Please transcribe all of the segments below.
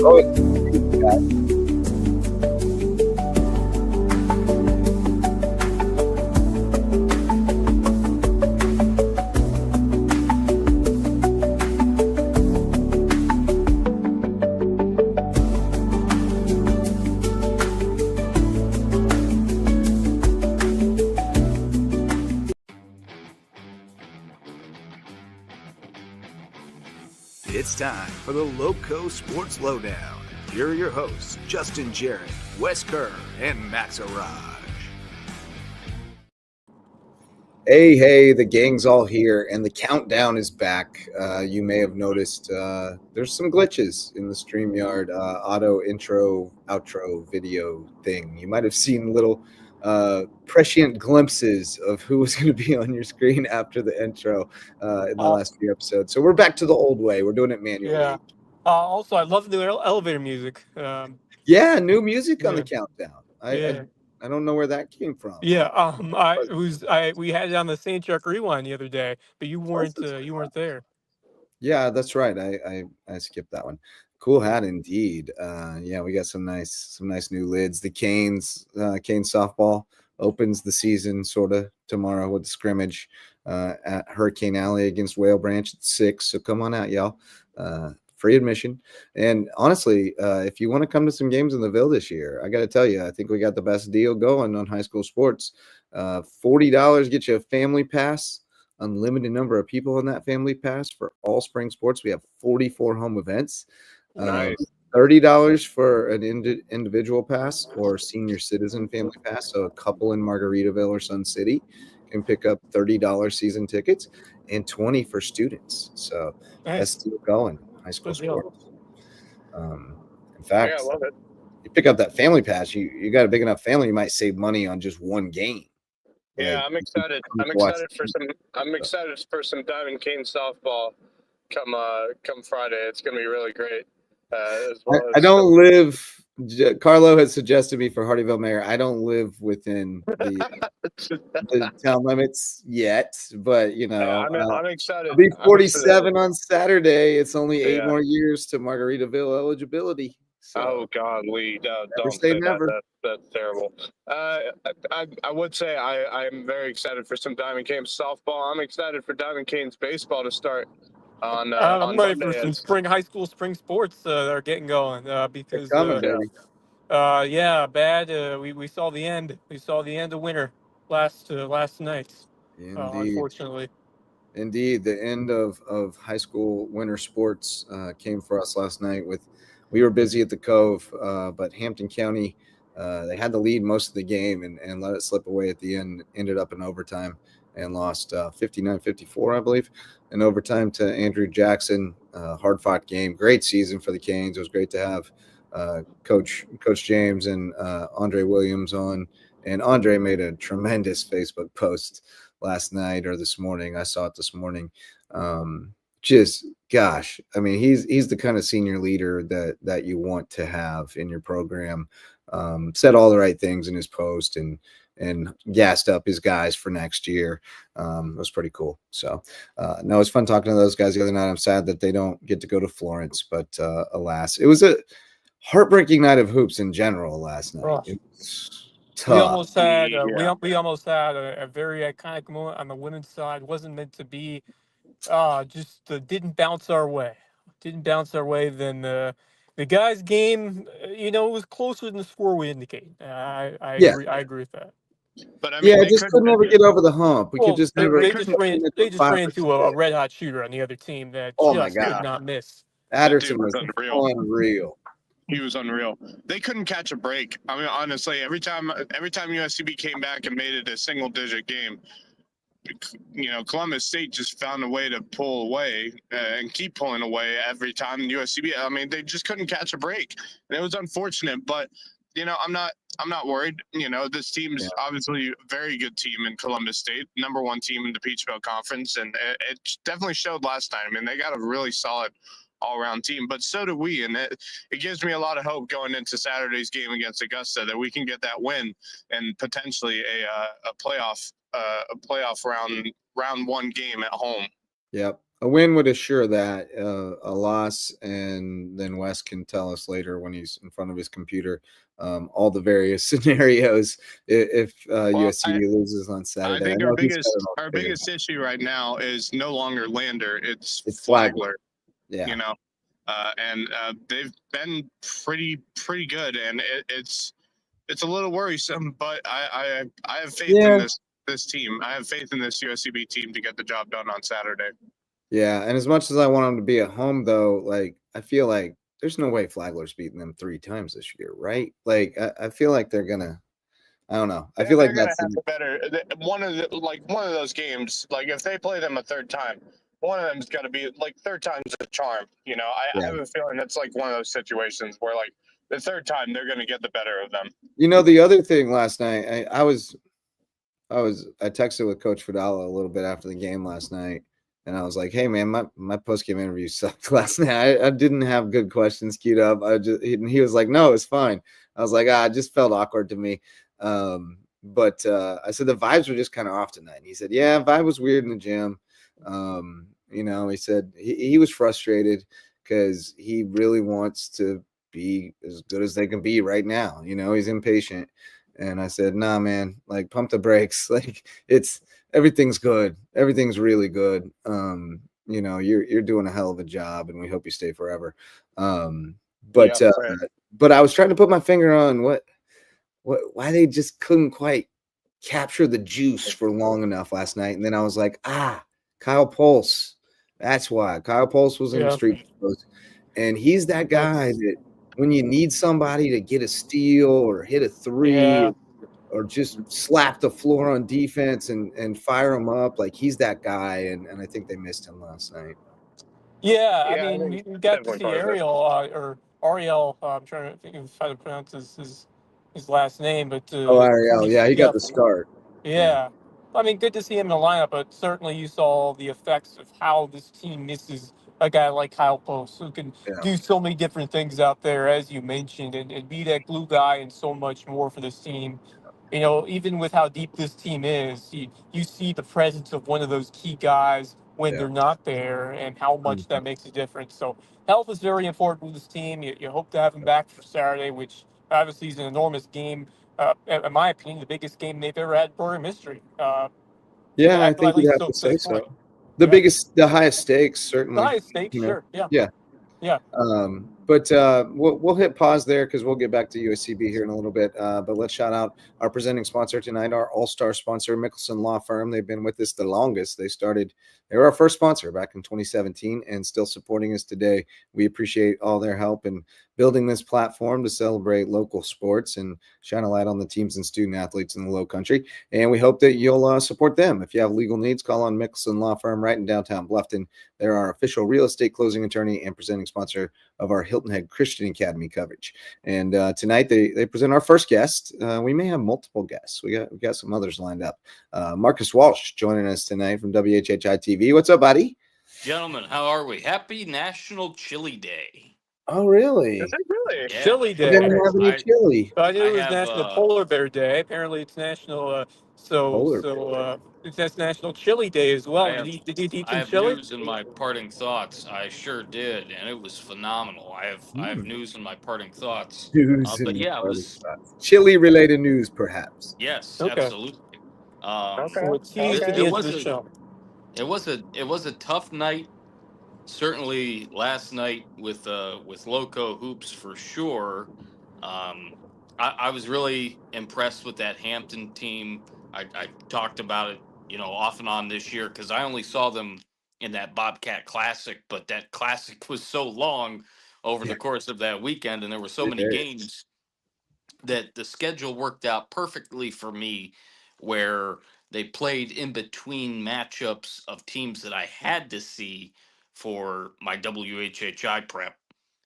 Oh, It's time for the LowcoSports Lowdown. Here are your hosts, Justin Jarrett, Wes Kerr, and Max Araj. Hey, the gang's all here, and the countdown is back. You may have noticed there's some glitches in the StreamYard auto intro, outro video thing. You might have seen little prescient glimpses of who was going to be on your screen after the intro in the last few episodes. So we're back to the old way. We're doing it manually. Yeah. Also, I love the elevator music. Yeah, new music on the countdown. I don't know where that came from. Yeah. We had it on the St. Chuck Rewind the other day, but you weren't there. Yeah, that's right. I skipped that one. Cool hat indeed. Yeah, we got some nice new lids. The Canes softball opens the season sort of tomorrow with the scrimmage at Hurricane Alley against Whale Branch at 6. So come on out, y'all. Free admission. And honestly, if you want to come to some games in the Ville this year, I got to tell you, I think we got the best deal going on high school sports. $40 get you a family pass. Unlimited number of people in that family pass for all spring sports. We have 44 home events. Nice. $30 for an individual pass or senior citizen family pass. So a couple in Margaritaville or Sun City can pick up $30 season tickets and $20 for students. So that's still going. High school sports. In fact, I love it. You pick up that family pass, you got a big enough family, you might save money on just one game. Yeah, I'm excited. I'm excited for some Diamond Cane softball come Friday. It's going to be really great. I don't live. Carlo has suggested me for Hardyville mayor. I don't live within the town limits yet, but I'm excited. I'll be 47 on Saturday. It's only 8 more years to Margaritaville eligibility. So, oh God, don't say say never. that. That's terrible. I would say I'm very excited for some Diamond Canes softball. I'm excited for Diamond Canes baseball to start on. I'm ready for Monday. some high school spring sports that are getting going because baby. we saw the end. We saw the end of winter last night. Unfortunately. Indeed, the end of high school winter sports came for us last night. We were busy at the Cove, but Hampton County, they had the lead most of the game and let it slip away at the end. Ended up in overtime and lost 59-54, I believe, in overtime to Andrew Jackson. Hard-fought game. Great season for the Canes. It was great to have Coach James and Andre Williams on. And Andre made a tremendous Facebook post last night or this morning. I saw it this morning. Just gosh, I mean, he's the kind of senior leader that you want to have in your program. Said all the right things in his post and gassed up his guys for next year. It was pretty cool. So no, it was fun talking to those guys the other night. I'm sad that they don't get to go to Florence, but alas, it was a heartbreaking night of hoops in general last night. Oh. It was tough. We almost had a very iconic moment on the women's side. It wasn't meant to be. Just didn't bounce our way. Then the guys' game, it was closer than the score would indicate. I agree with that. But I mean, yeah, just could never get over the hump. They just ran into a red hot shooter on the other team that could not miss. Adderton was unreal. He was unreal. They couldn't catch a break. I mean, honestly, every time USCB came back and made it a single-digit game, Columbus State just found a way to pull away and keep pulling away every time. USCB, I mean, they just couldn't catch a break, and it was unfortunate. But I'm not worried. This team's obviously a very good team in Columbus State, number 1 team in the Peach Belt Conference, and it definitely showed last night. I mean, they got a really solid all-around team, but so do we, and it gives me a lot of hope going into Saturday's game against Augusta that we can get that win and potentially a playoff round 1 game at home. Yep. A win would assure that. A loss, and then Wes can tell us later when he's in front of his computer all the various scenarios if USC loses on Saturday. I think know he's got it all our figured biggest out. issue right now is no longer Lander; it's Flagler. Flagler. Yeah. You know, and they've been pretty good, and it's a little worrisome. But I have faith in this team. I have faith in this USCB team to get the job done on Saturday. Yeah, and as much as I want them to be at home, though, like I feel like there's no way Flagler's beaten them 3 times this year, right? Like I feel like they're gonna. I don't know. I feel like they're that's gonna have a better one of those games. Like if they play them a third time, one of them's got to be like third time's a charm. You know, I have a feeling it's like one of those situations where like the third time they're gonna get the better of them. You know, the other thing last night, I texted with Coach Fidala a little bit after the game last night, and I was like, "Hey, man, my post game interview sucked last night. I didn't have good questions queued up. He was like, no, it's fine. I was like, it just felt awkward to me. But I said the vibes were just kind of off tonight. And he said, yeah, vibe was weird in the gym. He said he was frustrated because he really wants to be as good as they can be right now. You know, he's impatient. And I said, nah, man, like pump the brakes. Like everything's good. Everything's really good. You're doing a hell of a job and we hope you stay forever. But I was trying to put my finger on why they just couldn't quite capture the juice for long enough last night. And then I was like, Kyle Pulse. That's why Kyle Pulse was in the street. And he's that guy that when you need somebody to get a steal or hit a three or just slap the floor on defense and fire him up, like he's that guy. And I think they missed him last night. Yeah, I mean, we got to see Ariel. I'm trying to think of how to pronounce his last name, but Ariel, yeah, he got the start. Yeah. I mean, good to see him in the lineup, but certainly you saw the effects of how this team misses a guy like Kyle Post, who can do so many different things out there, as you mentioned, and be that glue guy and so much more for this team. You know, even with how deep this team is, you see the presence of one of those key guys when they're not there and how much that makes a difference. So health is very important with this team. You hope to have him back for Saturday, which obviously is an enormous game. In my opinion, the biggest game they've ever had in program history. I think you'd have to say so. The highest stakes, certainly. The highest stakes, sure. Yeah. But we'll hit pause there because we'll get back to USCB here in a little bit. But let's shout out our presenting sponsor tonight, our all-star sponsor, Mickelson Law Firm. They've been with us the longest. They were our first sponsor back in 2017 and still supporting us today. We appreciate all their help in building this platform to celebrate local sports and shine a light on the teams and student athletes in the Low Country. And we hope that you'll support them. If you have legal needs, call on Mickelson Law Firm right in downtown Bluffton. They're our official real estate closing attorney and presenting sponsor of our Hilton Head Christian Academy coverage. And tonight they present our first guest. We may have multiple guests. We got some others lined up. Marcus Walsh joining us tonight from WHHI TV. What's up, buddy? Gentlemen, how are we? Happy National Chili Day. Oh, really? Is it really? Yeah. Chili Day. We didn't have any chili. I knew it was National Polar Bear Day. Apparently, it's National. That's National Chili Day as well. Did you eat some chili? I have news in my parting thoughts. I sure did, and it was phenomenal. I have news in my parting thoughts. It was chili-related news, perhaps. Yes, absolutely. It was a tough night. Certainly last night with Lowco hoops for sure. I was really impressed with that Hampton team. I talked about it, off and on this year because I only saw them in that Bobcat Classic, but that Classic was so long over the course of that weekend, and there were so many games that the schedule worked out perfectly for me, where they played in between matchups of teams that I had to see for my WHHI prep.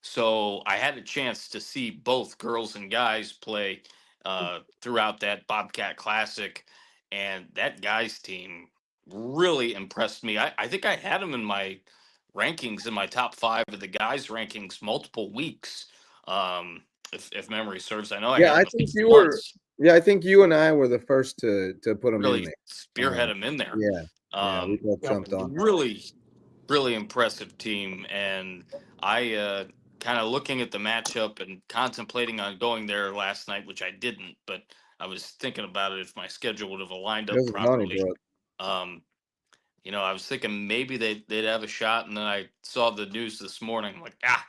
So I had a chance to see both girls and guys play throughout that Bobcat Classic. And that guys team really impressed me. I think I had them in my rankings, in my top 5 of the guys rankings multiple weeks. If memory serves, I know I had them I think you and I were the first to put them really in there. Spearhead them in there. We both jumped on. really impressive team. And I kind of looking at the matchup and contemplating on going there last night, which I didn't, but I was thinking about it if my schedule would have aligned up This is properly. Donnybrook. Um, I was thinking maybe they'd have a shot, and then I saw the news this morning. I'm like, ah.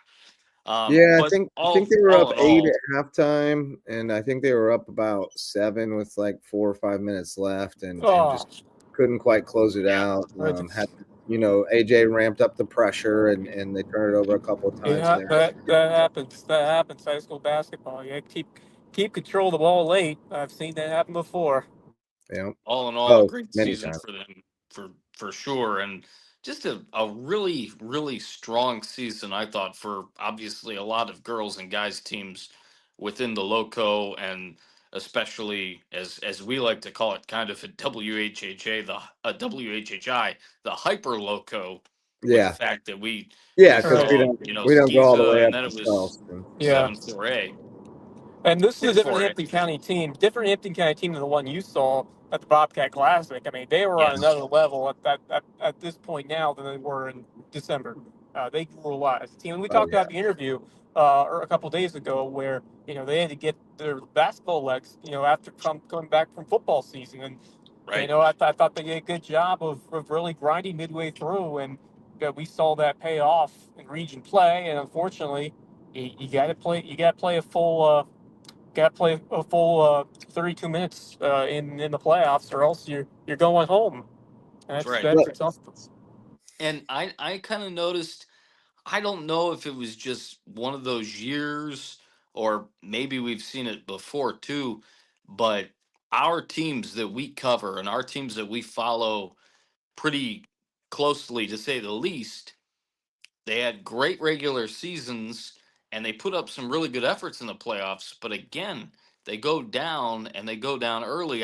Yeah, But I think they were all up in 8 all, at halftime, and I think they were up about 7 with like 4 or 5 minutes left, and Oh, just couldn't quite close it yeah, out. I Had just, AJ ramped up the pressure, and they turned it over a couple of times yeah, there. that happens. That happens. High school basketball. Yeah, keep control of the ball late. I've seen that happen before. Yeah. all in all, a Oh, great many season times. for them for sure, and just a really really strong season. I thought for obviously a lot of girls and guys teams within the Loco, and especially as we like to call it, kind of a WHHA, the a WHHI, the hyper Loco, with the Yeah. fact that we Yeah, because Right. we saw don't we don't go all the SCISA, way and up then to it was Charleston. Yeah. 7-4A, And this is a different 6-4A. Hampton County team, different Hampton County team than the one you saw at the Bobcat Classic. I mean, they were on Yes, another level at this point now than they were in December. They grew a lot as a team. And we Oh talked yeah. about the interview or a couple days ago where they had to get their basketball legs after coming back from football season, and right. I thought they did a good job of really grinding midway through, and we saw that pay off in region play. And unfortunately, you got to play a full. Got to play a full 32 minutes in the playoffs, or else you're going home. That's right. That's But a tough. And I kind of noticed, I don't know if it was just one of those years or maybe we've seen it before too, but our teams that we cover and our teams that we follow pretty closely, to say the least, they had great regular seasons and they put up some really good efforts in the playoffs. But again, they go down and they go down early.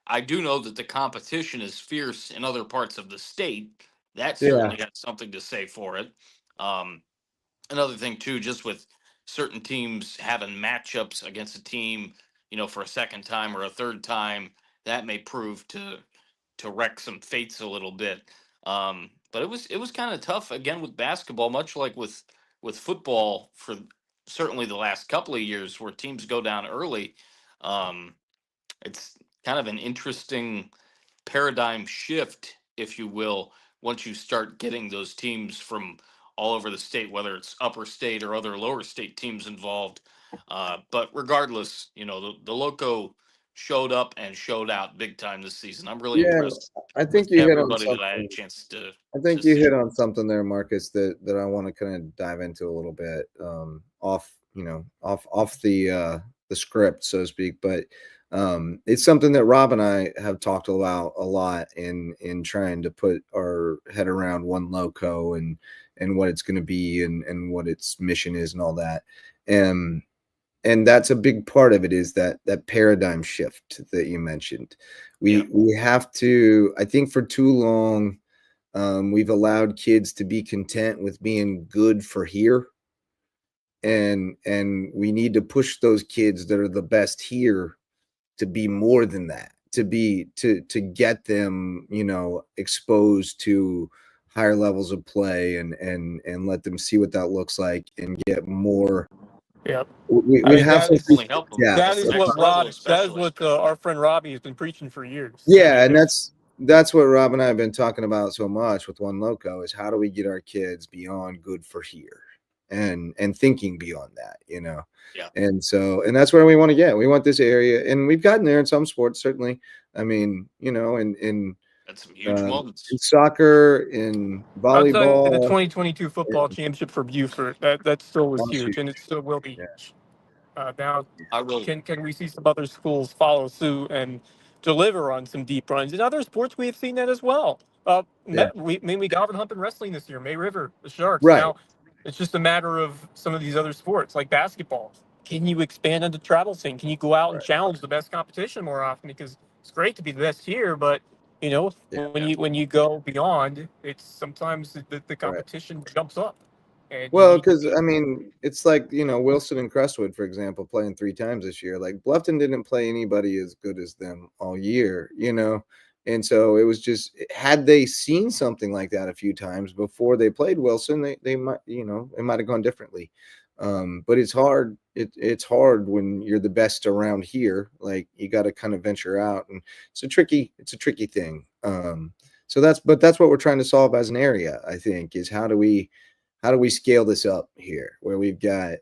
I do know that the competition is fierce in other parts of the state. That yeah, certainly has something to say for it. Um, Another thing too, just with certain teams having matchups against a team, for a second time or a third time, that may prove to wreck some fates a little bit. But it was kind of tough again with basketball, much like with football for certainly the last couple of years, where teams go down early. Um, it's kind of an interesting paradigm shift, if you will, once you start getting those teams from all over the state, whether it's upper state or other lower state teams involved. But regardless, the Loco showed up and showed out big time this season. I'm really yeah. And impressed I with think you hit on everybody that I had a something. chance I to think you see. hit on something there, Marcus, that I want to kind of dive into a little bit, off the script, so to speak. But it's something that Rob and I have talked about a lot in trying to put our head around one Loco and what it's going to be and what its mission is and all that. And that's a big part of it, is that paradigm shift that you mentioned. Yeah, We have to, I think for too long, we've allowed kids to be content with being good for here, and we need to push those kids that are the best here to be more than that, to get them, exposed to higher levels of play, and let them see what that looks like and get more. Yep. I We mean, have to see definitely help them that at the is depth. next what level, that is especially. what our friend Robbie has been preaching for years. I Yeah, mean, and there's that's what Rob and I have been talking about so much with One Loco, is how do we get our kids beyond good for here and thinking beyond that. Yeah, And that's where we want to get. We want this area, and we've gotten there in some sports, certainly. I mean, that's some huge in moments. soccer, in I'll tell you the volleyball, 2022 football in championship for Beaufort that still was LSU. huge, and it still will be Yeah, huge. Now, I will. can we see some other schools follow suit and deliver on some deep runs? In other sports, we have seen that as well. yeah, We got in hump and wrestling this year. May River, the Sharks. right, Now, it's just a matter of some of these other sports like basketball. Can you expand on the travel scene? Can you go out and right, challenge the best competition more often? Because it's great to be the best here, but yeah, when you go beyond, it's sometimes the right. competition jumps up, and you Well, need to because be. I mean, it's like, Wilson and Crestwood, for example, playing 3 times this year. Like Bluffton didn't play anybody as good as them all year, And so it was just, had they seen something like that a few times before they played Wilson, they might, it might have gone differently. But it's hard. It's hard when you're the best around here. Like, you got to kind of venture out, and it's a tricky thing. So that's what we're trying to solve as an area, I think, is how do we scale this up here where we've got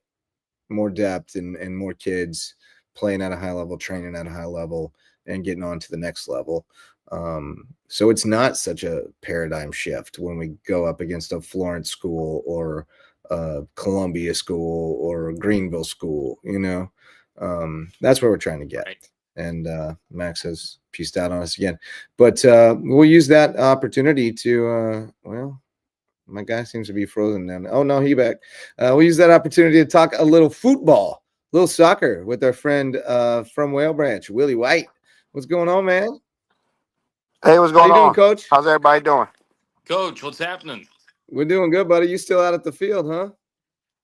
more depth and more kids playing at a high level, training at a high level, and getting on to the next level. So it's not such a paradigm shift when we go up against a Florence school or a Columbia school or a Greenville school, that's where we're trying to get. Right. And Max has pieced out on us again, but we'll use that opportunity to, my guy seems to be frozen down. Oh no, he back. We'll use that opportunity to talk a little football, a little soccer with our friend from Whale Branch, Willie White. What's going on, man? Hey, what's going on? How you doing, Coach? How's everybody doing? Coach, what's happening? We're doing good, buddy. You still out at the field, huh?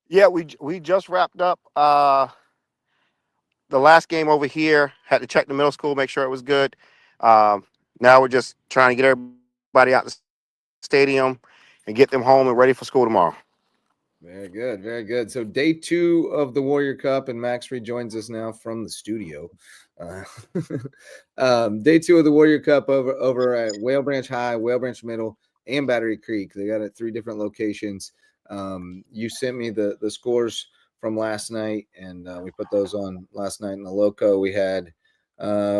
Yeah, we just wrapped up the last game over here. Had to check the middle school, make sure it was good. Now we're just trying to get everybody out the stadium and get them home and ready for school tomorrow. Very good, very good. So day 2 of the Warrior Cup, and Max rejoins us now from the studio. Day 2 of the Warrior Cup over at Whale Branch High, Whale Branch Middle, and Battery Creek. They got it at 3 different locations. You sent me the scores from last night, and we put those on last night in the Lowco. We had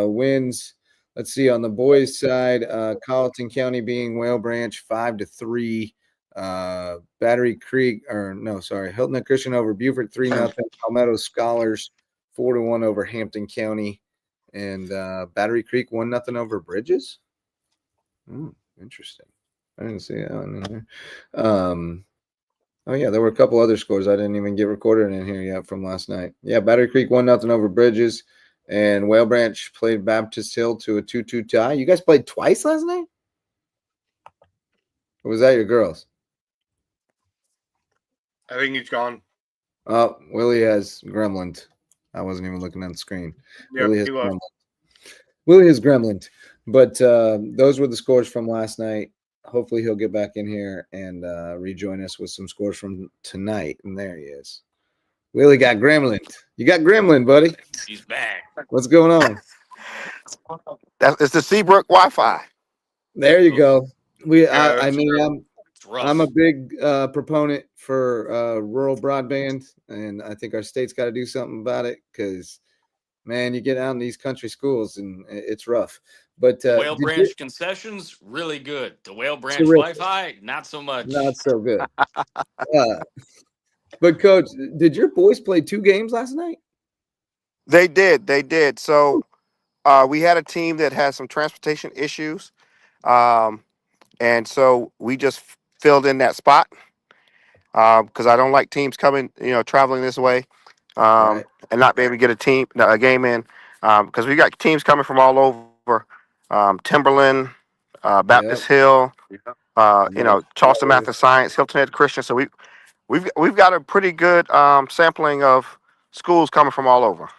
wins. Let's see, on the boys' side, Colleton County being Whale Branch 5-3. Battery Creek, Hilton Christian over Beaufort 3-0. Palmetto Scholars 4-1 over Hampton County, and Battery Creek 1-0 over Bridges. Interesting. I didn't see that one in there. Oh yeah, there were a couple other scores I didn't even get recorded in here yet from last night. Yeah, Battery Creek 1-0 over Bridges, and Whale Branch played Baptist Hill to a 2-2 tie. You guys played twice last night? Or was that your girls? I think he's gone. Oh, Willie has gremlined. I wasn't even looking at the screen. Yeah, Willie has gremlined. But those were the scores from last night. Hopefully he'll get back in here and rejoin us with some scores from tonight. And there he is. Willie got gremlined. You got gremlin, buddy. He's back. What's going on? It's the Seabrook Wi-Fi. There you go. I'm a rough. big proponent for rural broadband, and I think our state's got to do something about it because, man, you get out in these country schools and it's rough. But Whale Branch concessions, really good. The Whale Branch Wi-Fi, not so much. Not so good. But, Coach, did your boys play 2 games last night? They did. So we had a team that had some transportation issues, and so we just filled in that spot because I don't like teams coming, traveling this way and not being able to get a game in because we got teams coming from all over, Timberland, Baptist Hill, Charleston Math and Science, Hilton Head Christian. So we've got a pretty good sampling of schools coming from all over.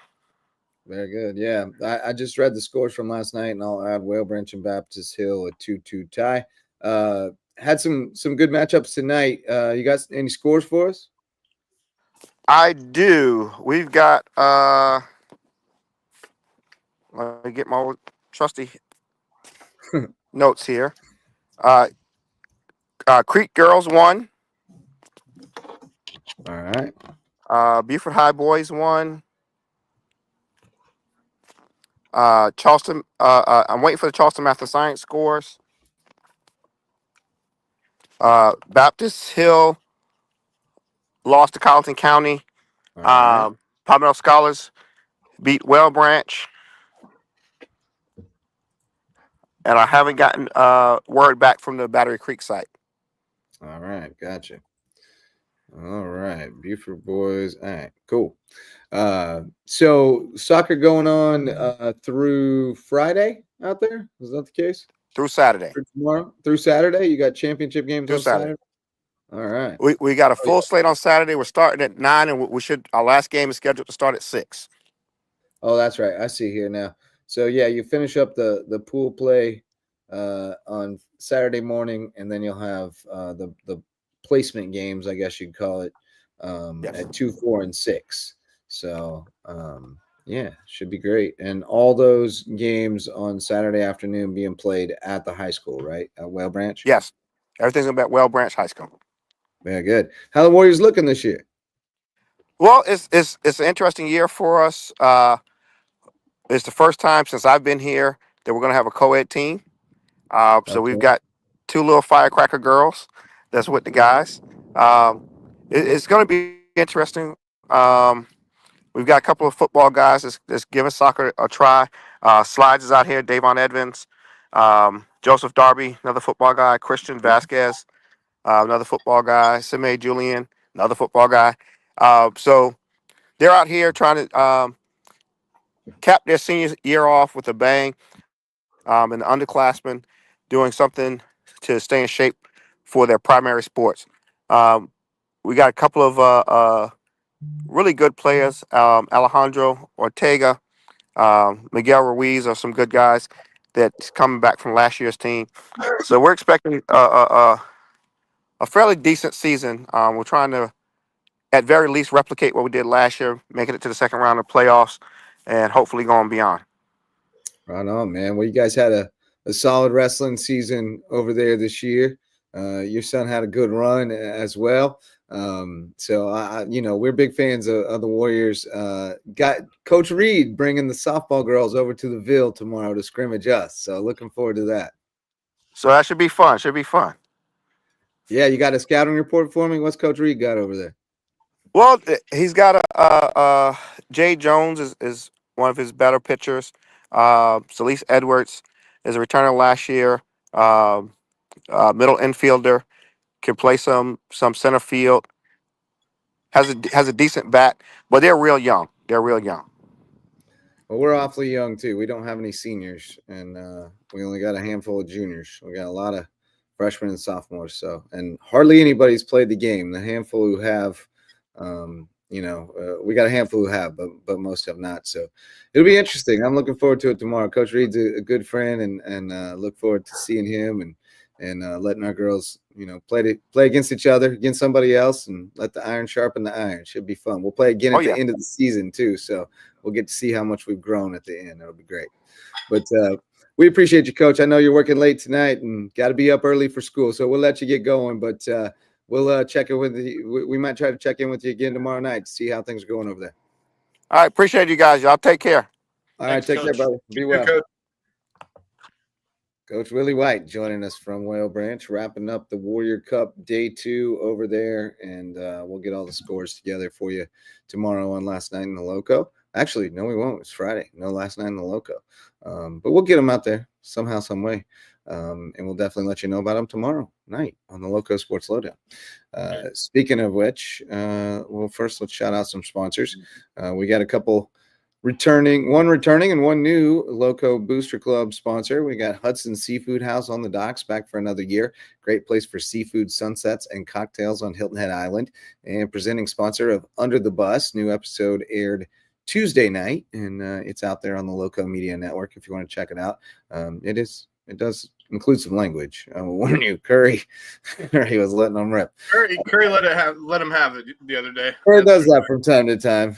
Very good. Yeah, I just read the scores from last night, and I'll add Whale Branch and Baptist Hill a 2-2 tie. Had some good matchups tonight. You got any scores for us? I do. We've got let me get my trusty notes here. Creek Girls won. All right. Beaufort High Boys won. Charleston. I'm waiting for the Charleston Math and Science scores. Baptist Hill lost to Colleton County. All right. Palmetto Scholars beat Whale Branch. And I haven't gotten word back from the Battery Creek site. All right. Gotcha. All right. Beaufort boys. All right. Cool. So soccer going on through Friday out there? Is that the case? Through Saturday. Through Saturday? You got championship games through on Saturday? All right. We got a full slate on Saturday. We're starting at 9, and our last game is scheduled to start at 6. Oh, that's right. I see here now. So yeah, you finish up the pool play on Saturday morning, and then you'll have the placement games, I guess you'd call it, at 2, 4, and 6. So yeah, should be great. And all those games on Saturday afternoon being played at the high school, right? At Whale Branch? Yes. Everything's about Well Branch High School. Very good. How the Warriors looking this year? Well, it's an interesting year for us. It's the first time since I've been here that we're going to have a co-ed team. So we've Okay. got 2 little firecracker girls that's with the guys. It's going to be interesting. We've got a couple of football guys that's giving soccer a try. Slides is out here. Davon Edmonds, Joseph Darby, another football guy. Christian Vasquez, another football guy. Sime Julian, another football guy. So they're out here trying to cap their senior year off with a bang. And the underclassmen doing something to stay in shape for their primary sports. We got a couple of really good players. Alejandro Ortega, Miguel Ruiz are some good guys that's coming back from last year's team. So we're expecting a fairly decent season. We're trying to, at very least, replicate what we did last year, making it to the second round of playoffs, and hopefully going beyond. Right on, man. Well, you guys had a solid wrestling season over there this year. Your son had a good run as well. So we're big fans of the Warriors. Got Coach Reed bringing the softball girls over to the Ville tomorrow to scrimmage us. So looking forward to that. So that should be fun. Yeah, you got a scouting report for me? What's Coach Reed got over there? Well, he's got Jay Jones is one of his better pitchers. Celeste Edwards is a returner last year. Middle infielder, can play some center field. Has a decent bat, but they're real young. Well, we're awfully young too. We don't have any seniors, and we only got a handful of juniors. We got a lot of freshmen and sophomores. So, and hardly anybody's played the game. The handful who have, we got a handful who have, but most have not. So, it'll be interesting. I'm looking forward to it tomorrow. Coach Reed's a good friend, and look forward to seeing him and letting our girls, play against each other, against somebody else, and let the iron sharpen the iron. Should be fun. We'll play again at the end of the season too, so we'll get to see how much we've grown at the end. That'll be great. But we appreciate you, Coach. I know you're working late tonight and got to be up early for school, so we'll let you get going. But we'll check in with you. We might try to check in with you again tomorrow night to see how things are going over there. All right, appreciate you guys. Y'all take care. All right, take care, brother. Be well. Coach Willie White joining us from Whale Branch, wrapping up the Warrior Cup Day 2 over there, and we'll get all the scores together for you tomorrow on Last Night in the Lowco. Actually, no, we won't. It's Friday. No Last Night in the Lowco. But we'll get them out there somehow, some way, and we'll definitely let you know about them tomorrow night on the LowcoSports Lowdown. Speaking of which, first let's shout out some sponsors. We got a couple one returning and one new Lowco Booster Club sponsor. We got Hudson Seafood House on the docks, back for another year. Great place for seafood sunsets and cocktails on Hilton Head Island. And presenting sponsor of Under the Bus. New episode aired Tuesday night, and it's out there on the Lowco Media Network if you want to check it out. It does include some language. I will warn you, Curry was letting them rip. Curry let him have it the other day. Curry does that from time to time.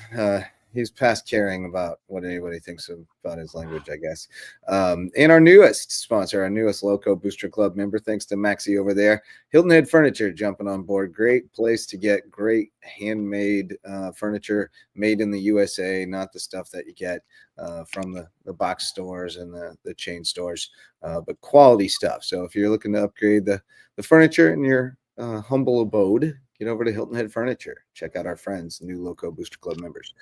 He's past caring about what anybody thinks about his language, I guess. And our newest sponsor, our newest Lowco Booster Club member, thanks to Maxie over there, Hilton Head Furniture jumping on board. Great place to get great handmade furniture made in the USA, not the stuff that you get from the box stores and the chain stores, but quality stuff. So if you're looking to upgrade the furniture in your humble abode, get over to Hilton Head Furniture. Check out our friends, new Lowco Booster Club members.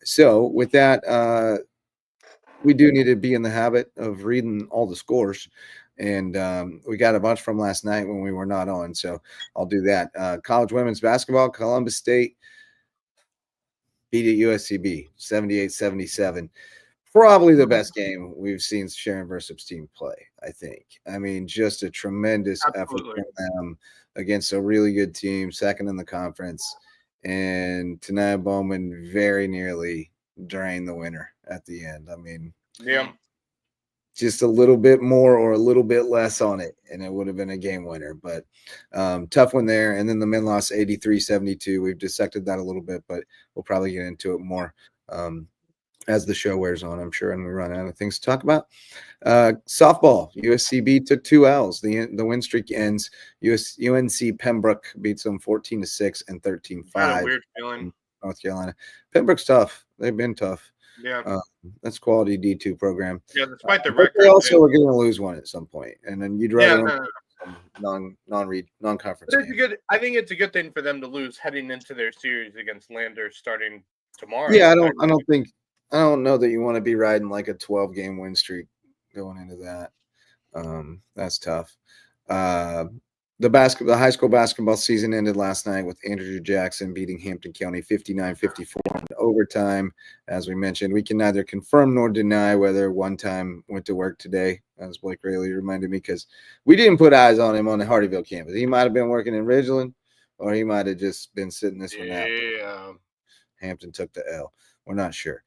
So with that, we do need to be in the habit of reading all the scores. And we got a bunch from last night when we were not on. So I'll do that. College women's basketball, Columbus State beat at USCB 78-77. Probably the best game we've seen Sharon Versup's team play, I think. I mean, just a tremendous effort from them against a really good team, second in the conference. And Tanaya Bowman very nearly drained the winner at the end. I mean, yeah, just a little bit more or a little bit less on it, and it would have been a game winner. But tough one there. And then the men lost 83-72. We've dissected that a little bit, but we'll probably get into it more as the show wears on, I'm sure, and we run out of things to talk about. Softball, USCB took 2 L's. The win streak ends. UNC Pembroke beats them 14-6 and 13-5. Had a weird feeling. North Carolina. Pembroke's tough. They've been tough. Yeah. That's quality D2 program. Yeah, despite the But record. they also were going to lose one at some point, and then you'd rather non-conference. I think it's a good thing for them to lose heading into their series against Landers starting tomorrow. Yeah, I don't know that you want to be riding like a 12-game win streak going into that. That's tough. The high school basketball season ended last night with Andrew Jackson beating Hampton County 59-54 in overtime. As we mentioned, we can neither confirm nor deny whether one time went to work today, as Blake Rayleigh reminded me, because we didn't put eyes on him on the Hardyville campus. He might have been working in Ridgeland, or he might have just been sitting this one out. Yeah. Hampton took the L. We're not sure.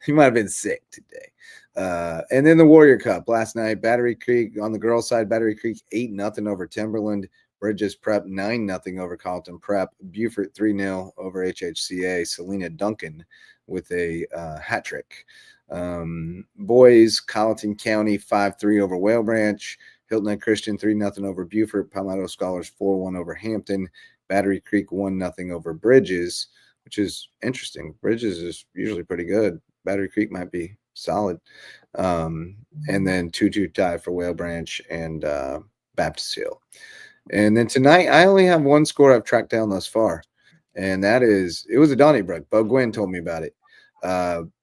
He might have been sick today. And then the Warrior Cup last night, Battery Creek on the girls' side, Battery Creek 8-0 over Timberland. Bridges Prep 9-0 over Carleton Prep. Beaufort 3-0 over HHCA. Selena Duncan with a hat trick. Boys, Colleton County 5-3 over Whale Branch. Hilton Head Christian 3-0 over Beaufort. Palmetto Scholars 4-1 over Hampton. Battery Creek 1-0 over Bridges, which is interesting. Bridges is usually pretty good. Battery Creek might be solid. And then 2-2 tie for Whale Branch and Baptist Hill. And then tonight, I only have one score I've tracked down thus far, and that is, it was a Donnybrook. Bo Gwynn told me about it.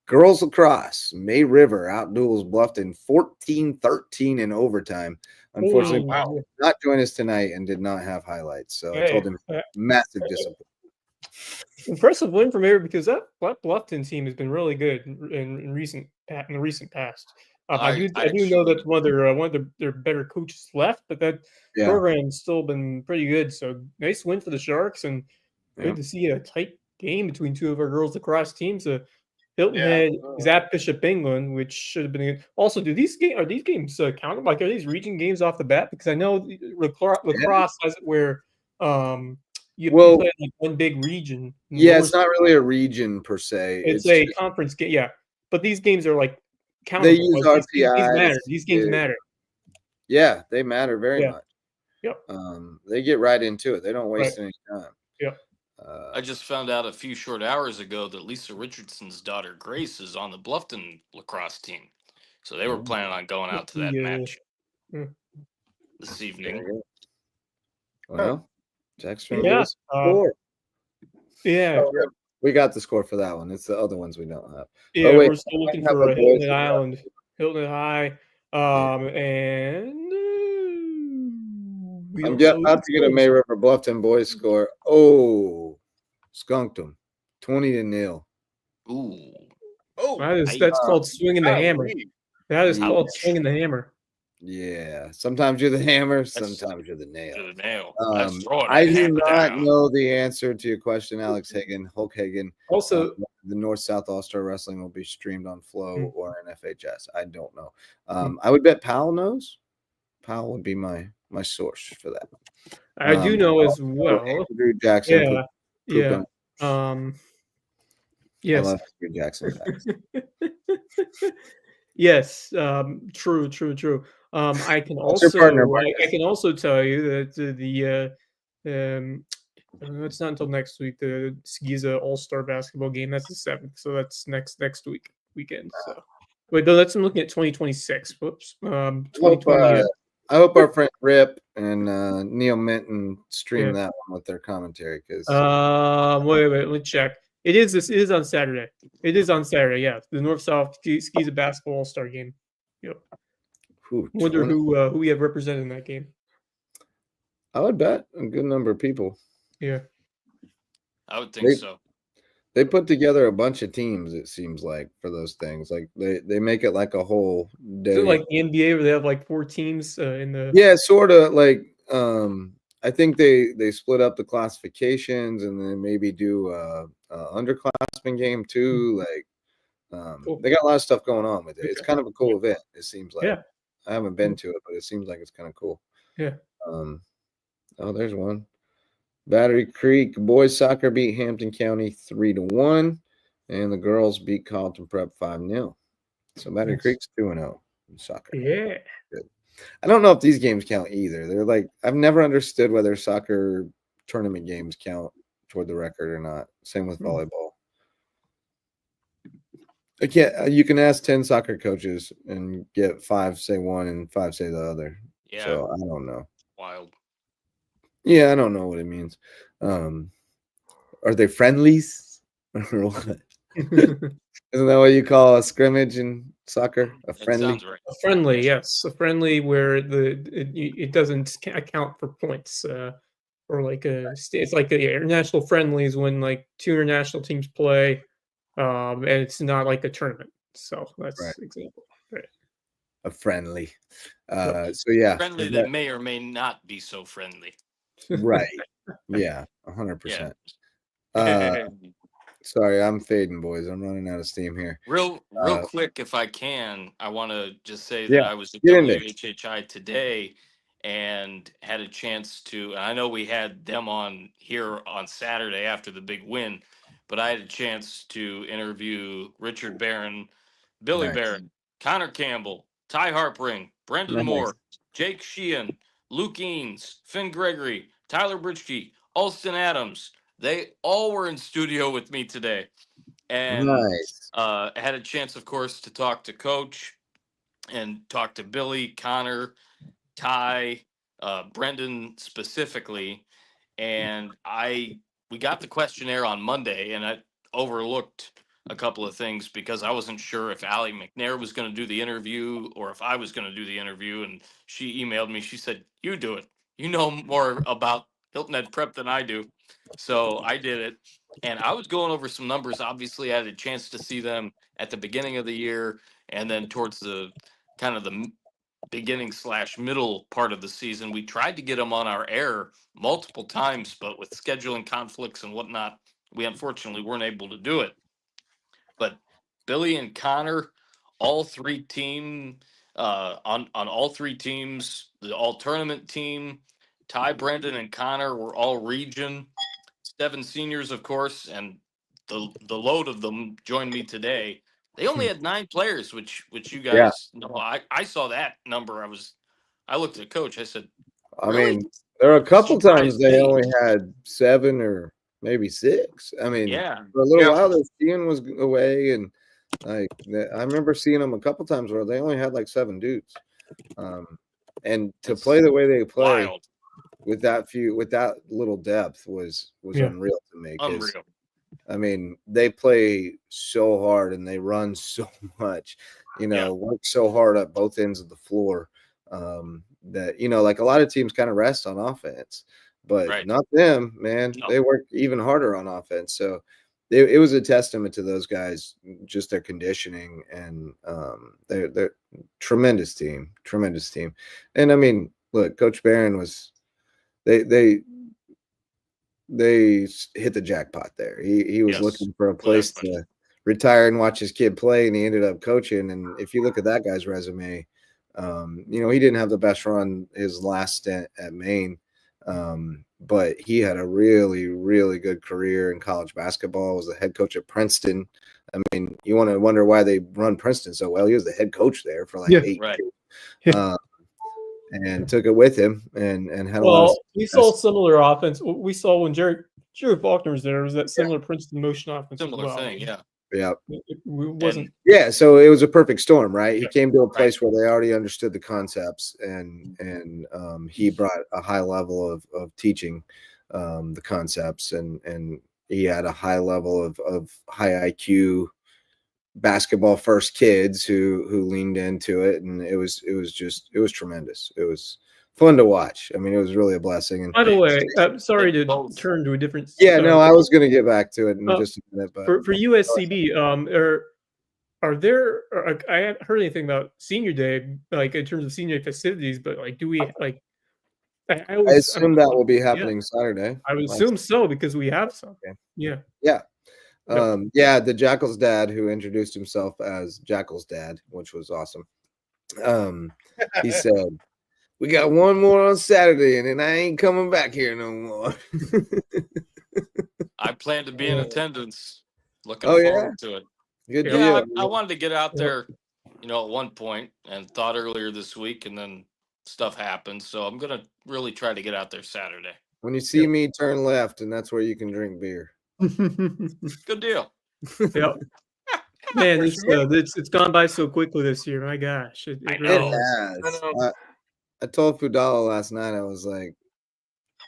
Girls lacrosse, May River outduels Bluffton 14-13 in overtime. Unfortunately, Bo did not join us tonight and did not have highlights. So I told him massive disappointment. Impressive win from here because that Bluffton team has been really good in the recent past. I do know that one of their better coaches left, but that program's still been pretty good. So nice win for the Sharks, and good to see a tight game between two of our girls lacrosse teams. Hilton Head is at Bishop England, which should have been good. Also, are these games counted? Like, are these region games off the bat? Because I know lacrosse has it where you play like one big region. Yeah, it's not really a region per se. It's a conference game. Yeah, but these games are like countable. They use RPI. These games matter. Yeah, they matter very much. Yep. They get right into it. They don't waste any time. Yep. I just found out a few short hours ago that Lisa Richardson's daughter Grace is on the Bluffton lacrosse team, so they were planning on going out to that match this evening. Well, Jackson, we got the score for that one. It's the other ones we don't have. Yeah, we're still looking for Hilton Island, Hilton High, and I'm about to get a May River Bluffton boys score. Oh, skunked them, 20-0. Ooh, that's called swinging the hammer. That is called swinging the hammer. Yeah, sometimes you're the hammer, sometimes you're the nail. I do not know the answer to your question, Alex Hagan, Hulk Hagan. Also, the North-South All-Star Wrestling will be streamed on Flow or an FHS. I don't know. I would bet Powell knows. Powell would be my source for that. I do know as well. Andrew Jackson. Yes. I love Andrew Jackson. Yes. True. I can also tell you that it's not until next week, the SCISA All-Star basketball game. That's the 7th, so that's next weekend. So wait, no, that's I'm looking at 2026. Whoops. 2020. I hope our friend Rip and Neil Minton stream that one with their commentary. Because wait, let me check. It is on Saturday. It is on Saturday. Yeah, the North-South SCISA basketball All-Star game. Yep. Wonder who we have represented in that game. I would bet a good number of people. Yeah, I would think so. They put together a bunch of teams, it seems like, for those things. Like they make it like a whole day. Is it like the NBA where they have like 4 teams in the? Yeah, sort of like. I think they split up the classifications and then maybe do a underclassmen game too. Like Cool. They got a lot of stuff going on with it. Okay. It's kind of a cool event. It seems like. Yeah. I haven't been to it, but it seems like it's kind of cool. Yeah. Oh, there's one. Battery Creek boys soccer beat Hampton County 3-1, and the girls beat Carlton Prep 5-0. So Battery Creek's 2-0 in soccer. Yeah. Good. I don't know if these games count either. They're like, I've never understood whether soccer tournament games count toward the record or not. Same with volleyball. I can't. You can ask 10 soccer coaches and get 5 say one and 5 say the other. Yeah. So I don't know. Wild. Yeah, I don't know what it means. Are they friendlies? Or what? Isn't that what you call a scrimmage in soccer? A friendly? That sounds right. A friendly, yes, a friendly where it doesn't account for points, or like it's like the international friendlies when like 2 international teams play, and it's not like a tournament. So that's Right. example. Right. A friendly. So yeah, Friendly that may or may not be so friendly. right. Yeah, 100%. Sorry, I'm fading, boys. I'm running out of steam here. Real quick, if I can, I want to just say Yeah, that I was at get in there. WHHI today and had a chance to, and I know we had them on here on Saturday after the big win, but I had a chance to interview Richard Barron, Billy Nice. Barron, Connor Campbell, Ty Harpring, Brendan Nice. Moore, Jake Sheehan, Luke Eanes, Finn Gregory, Tyler Britschke, Alston Adams. They all were in studio with me today. And Nice. had a chance, of course, to talk to Coach and talk to Billy, Connor, Ty, Brendan specifically. And we got the questionnaire on Monday, and I overlooked a couple of things because I wasn't sure if Allie McNair was going to do the interview or if I was going to do the interview. And she emailed me. She said, "You do it. You know more about Hilton Head Prep than I do." So I did it. And I was going over some numbers. Obviously, I had a chance to see them at the beginning of the year and then towards the kind of the beginning/middle part of the season. We tried to get them on our air multiple times, but with scheduling conflicts and whatnot, we unfortunately weren't able to do it. But Billy and Connor, all 3 team on all 3 teams, the all tournament team, Ty, Brendan, and Connor were all region. 7 seniors, of course, and the load of them joined me today. They only had 9 players, which you guys know. I saw that number. I looked at Coach. I said, really? I mean, there are a couple times they me. only had 7 or maybe 6. I mean, Yeah. for a little while, their Ian was away, and like I remember seeing them a couple times where they only had like 7 dudes. And to play the way they play Wild. with that little depth was unreal to me. Unreal. I mean, they play so hard and they run so much, work so hard at both ends of the floor, that, like a lot of teams kind of rest on offense, but not them, man. No. They work even harder on offense. So it was a testament to those guys, just their conditioning, and they're tremendous team. And I mean, look, Coach Barron was, they hit the jackpot there. He was looking for a place to retire and watch his kid play, and he ended up coaching. And if you look at that guy's resume, he didn't have the best run his last stint at Maine, but he had a really, really good career in college basketball. Was the head coach at Princeton. I mean, you want to wonder why they run Princeton so well. He was the head coach there for like 8 years. And took it with him and had a lot of we saw similar offense. We saw when Jared Faulkner was there, was that similar Princeton motion offense. Similar thing, yeah. It wasn't. So it was a perfect storm, right? He came to a place where they already understood the concepts, and he brought a high level of teaching the concepts, and he had a high level of high IQ basketball first kids who leaned into it, and it was tremendous. It was fun to watch. I mean, it was really a blessing. And by the way, sorry to turn to a different. No, I was going to get back to it in just a minute. But for USCB, are there? I haven't heard anything about Senior Day, like in terms of Senior Day festivities, but like, do we like? I assume that will be happening Saturday. I would assume so because we have some. Okay. Yeah. Yeah, the Jackal's dad, who introduced himself as Jackal's dad, which was awesome. He said, "We got one more on Saturday, and then I ain't coming back here no more." I plan to be in attendance. Looking Oh, yeah? forward to it. Good Yeah, deal. I wanted to get out there, at one point, and thought earlier this week, and then stuff happened. So I'm gonna really try to get out there Saturday. When you see me, turn left, and that's where you can drink beer. Good deal. Yep. Man, For sure. it's gone by so quickly this year. My gosh, it I really know. has. Has. I told Fudala last night, I was like,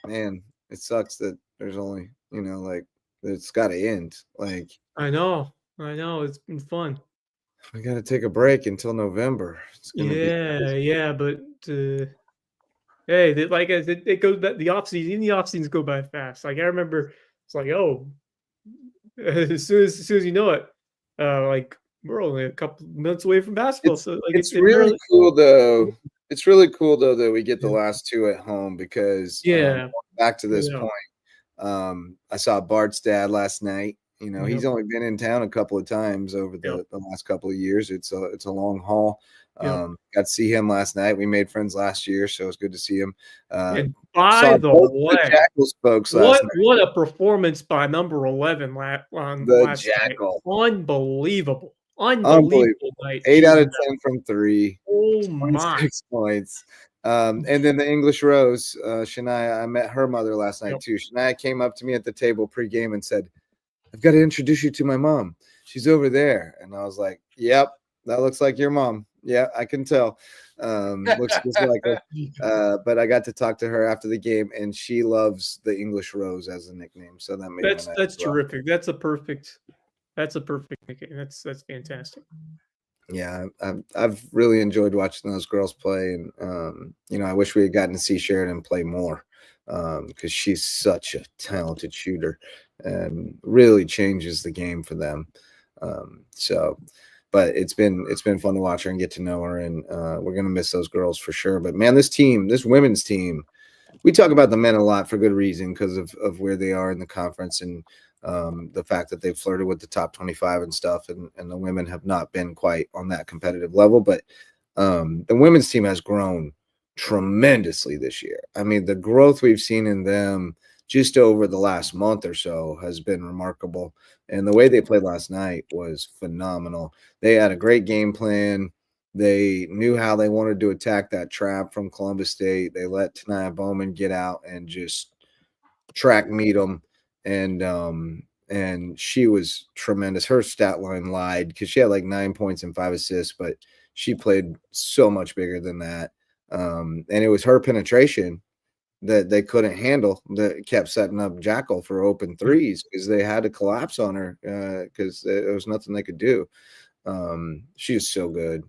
man, it sucks that there's only, like, it's got to end. Like, I know. It's been fun. we got to take a break until November. It's gonna be Yeah, but hey, like it goes back the off season. Even the off seasons go by fast. Like I remember, it's like as soon as you know it, like we're only a couple months away from basketball. So like it's it really really, cool though. It's really cool though that we get the last two at home because back to this point. I saw Bart's dad last night. He's only been in town a couple of times over the last couple of years. It's a long haul. Got to see him last night. We made friends last year, so it's good to see him. And by the way, the Jackals folks last night. What a performance by number 11 last Jackal. night. Unbelievable night. 8 out of 10 from 3. Oh my! 6 points. And then the English Rose, Shania, I met her mother last night too. Shania came up to me at the table pregame and said, "I've got to introduce you to my mom. She's over there." And I was like, "Yep, that looks like your mom. Yeah, I can tell. Looks just like her." But I got to talk to her after the game, and she loves the English Rose as a nickname. So that made that's terrific. That's a perfect nickname. That's fantastic. Yeah, I've really enjoyed watching those girls play, and I wish we had gotten to see Sheridan play more because she's such a talented shooter and really changes the game for them. But it's been fun to watch her and get to know her, and we're gonna miss those girls for sure. But man, this women's team, we talk about the men a lot for good reason because of where they are in the conference and the fact that they've flirted with the top 25 and stuff, and the women have not been quite on that competitive level. But the women's team has grown tremendously this year. I mean, the growth we've seen in them just over the last month or so has been remarkable. And the way they played last night was phenomenal. They had a great game plan. They knew how they wanted to attack that trap from Columbus State. They let Tanaya Bowman get out and just track meet them. And she was tremendous. Her stat line lied because she had like 9 points and 5 assists, but she played so much bigger than that. And it was her penetration that they couldn't handle that kept setting up Jackal for open threes because they had to collapse on her because there was nothing they could do. She is so good.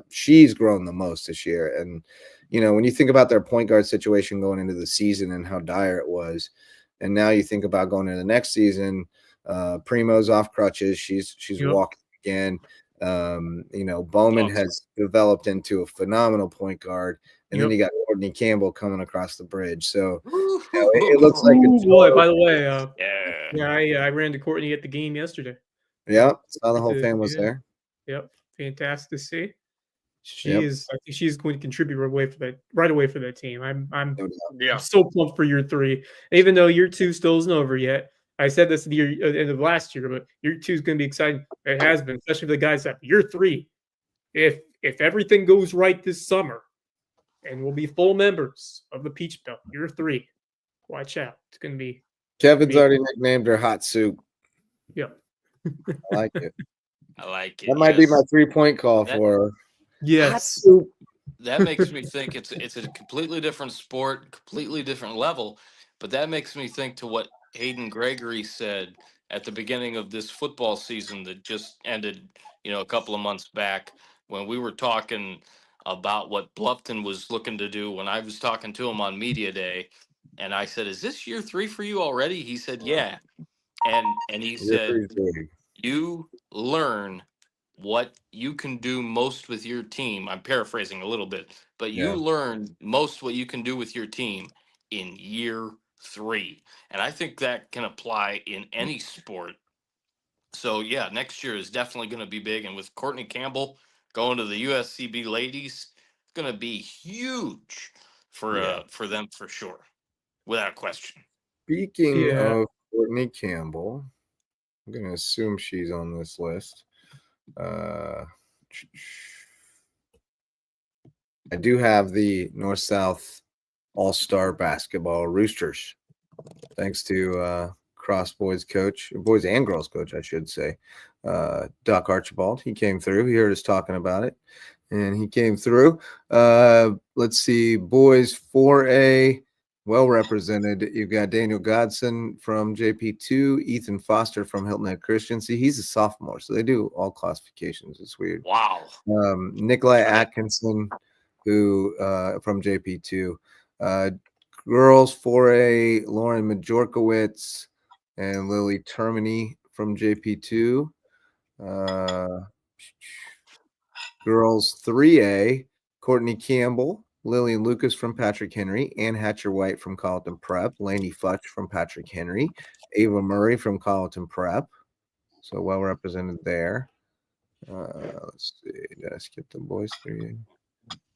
She's grown the most this year. And, when you think about their point guard situation going into the season and how dire it was, and now you think about going into the next season, Primo's off crutches. She's walking again. Bowman has developed into a phenomenal point guard. And then you got Courtney Campbell coming across the bridge. So it looks like by the way, I ran to Courtney at the game yesterday. Yeah, saw the whole family was there. Yep, fantastic to see. I think she's going to contribute right away for that team. I'm so pumped for year 3. Even though year 2 still isn't over yet. I said this at the end of last year, but year 2 is going to be exciting. It has been, especially for the guys that year 3. If everything goes right this summer, and we'll be full members of the Peach Belt, year 3. Watch out. It's going to be. Kevin's already nicknamed her Hot Soup. Yep. I like it. I like it. That might be my 3-point call for her. Yes. That makes me think it's a completely different sport, completely different level. But that makes me think to what Hayden Gregory said at the beginning of this football season that just ended, a couple of months back when we were talking about what Bluffton was looking to do when I was talking to him on media day. And I said, "Is this year 3 for you already?" He said, "Yeah." And he said, "You learn what you can do most with your team." I'm paraphrasing a little bit, but you learn most what you can do with your team in year 3. And I think that can apply in any sport So yeah, next year is definitely going to be big, and with Courtney Campbell going to the USCB ladies, it's going to be huge for them for sure, without question. Speaking of Courtney Campbell, I'm going to assume she's on this list. I do have the North-South All-Star Basketball Roosters, thanks to cross boys and girls coach, I should say, Doc Archibald. He came through. He heard us talking about it, and he came through. Let's see, boys 4A, well represented. You've got Daniel Godson from JP2, Ethan Foster from Hilton Head Christian. See, he's a sophomore, so they do all classifications. It's weird. Wow. Nikolai Atkinson, who from JP2. Girls 4A, Lauren Majorkowitz and Lily Termini from JP2. Girls 3A, Courtney Campbell, Lillian Lucas from Patrick Henry, Ann Hatcher White from Colleton Prep, Lainey Futch from Patrick Henry, Ava Murray from Colleton Prep. So well represented there. Let's see. Did I skip the boys 3A?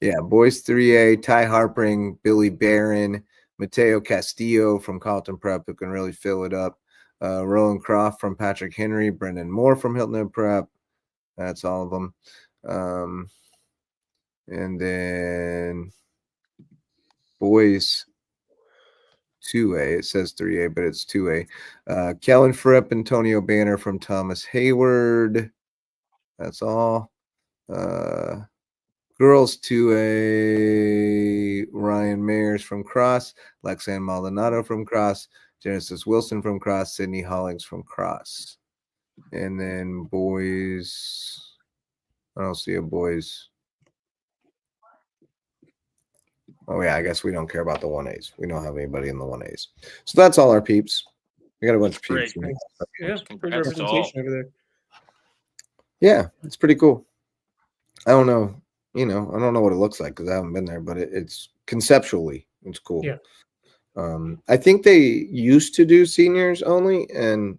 Yeah, boys 3A, Ty Harpring, Billy Barron, Mateo Castillo from Colleton Prep, who can really fill it up. Roland Croft from Patrick Henry, Brendan Moore from Hilton Head Prep. That's all of them. And then boys 2A, it says 3A, but it's 2A. Kellen Fripp, Antonio Banner from Thomas Hayward. That's all. Girls 2A, Ryan Mayers from Cross, Lexanne Maldonado from Cross, Genesis Wilson from Cross, Sydney Hollings from Cross. And then boys, I don't see a boys. Oh, yeah, I guess we don't care about the 1As. We don't have anybody in the 1As. So that's all our peeps. We got a bunch of peeps. Yeah, good representation over there. Yeah, it's pretty cool. I don't know. I don't know what it looks like because I haven't been there, but it's conceptually, it's cool. Yeah. I think they used to do seniors only, and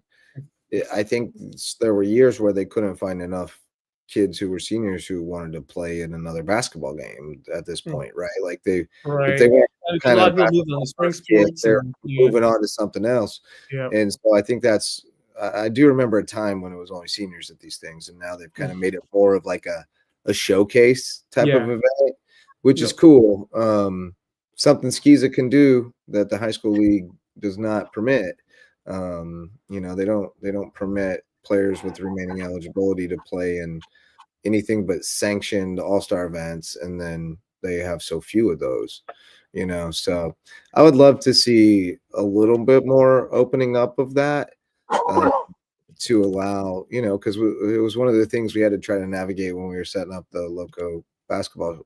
I think there were years where they couldn't find enough kids who were seniors who wanted to play in another basketball game at this point, right? Like if they weren't kind of they're moving on to something else. Yeah. And so I think I do remember a time when it was only seniors at these things, and now they've kind of made it more of like a showcase type of event, which is cool. Something SCISA can do that the high school league does not permit. They don't permit players with remaining eligibility to play in anything but sanctioned all-star events, and then they have so few of those. So I would love to see a little bit more opening up of that. To allow, because it was one of the things we had to try to navigate when we were setting up the Lowco basketball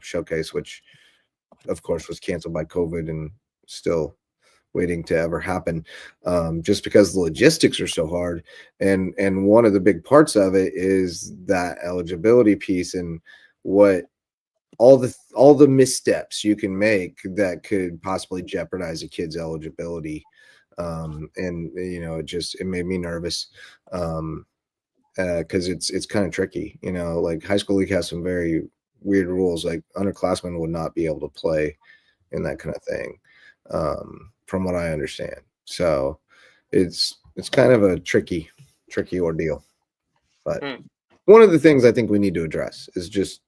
showcase, which of course was canceled by COVID and still waiting to ever happen, just because the logistics are so hard. And one of the big parts of it is that eligibility piece and what all the missteps you can make that could possibly jeopardize a kid's eligibility. It made me nervous because it's kind of tricky. Like high school league has some very weird rules, like underclassmen would not be able to play in that kind of thing, from what I understand. So it's kind of a tricky ordeal. But one of the things I think we need to address is just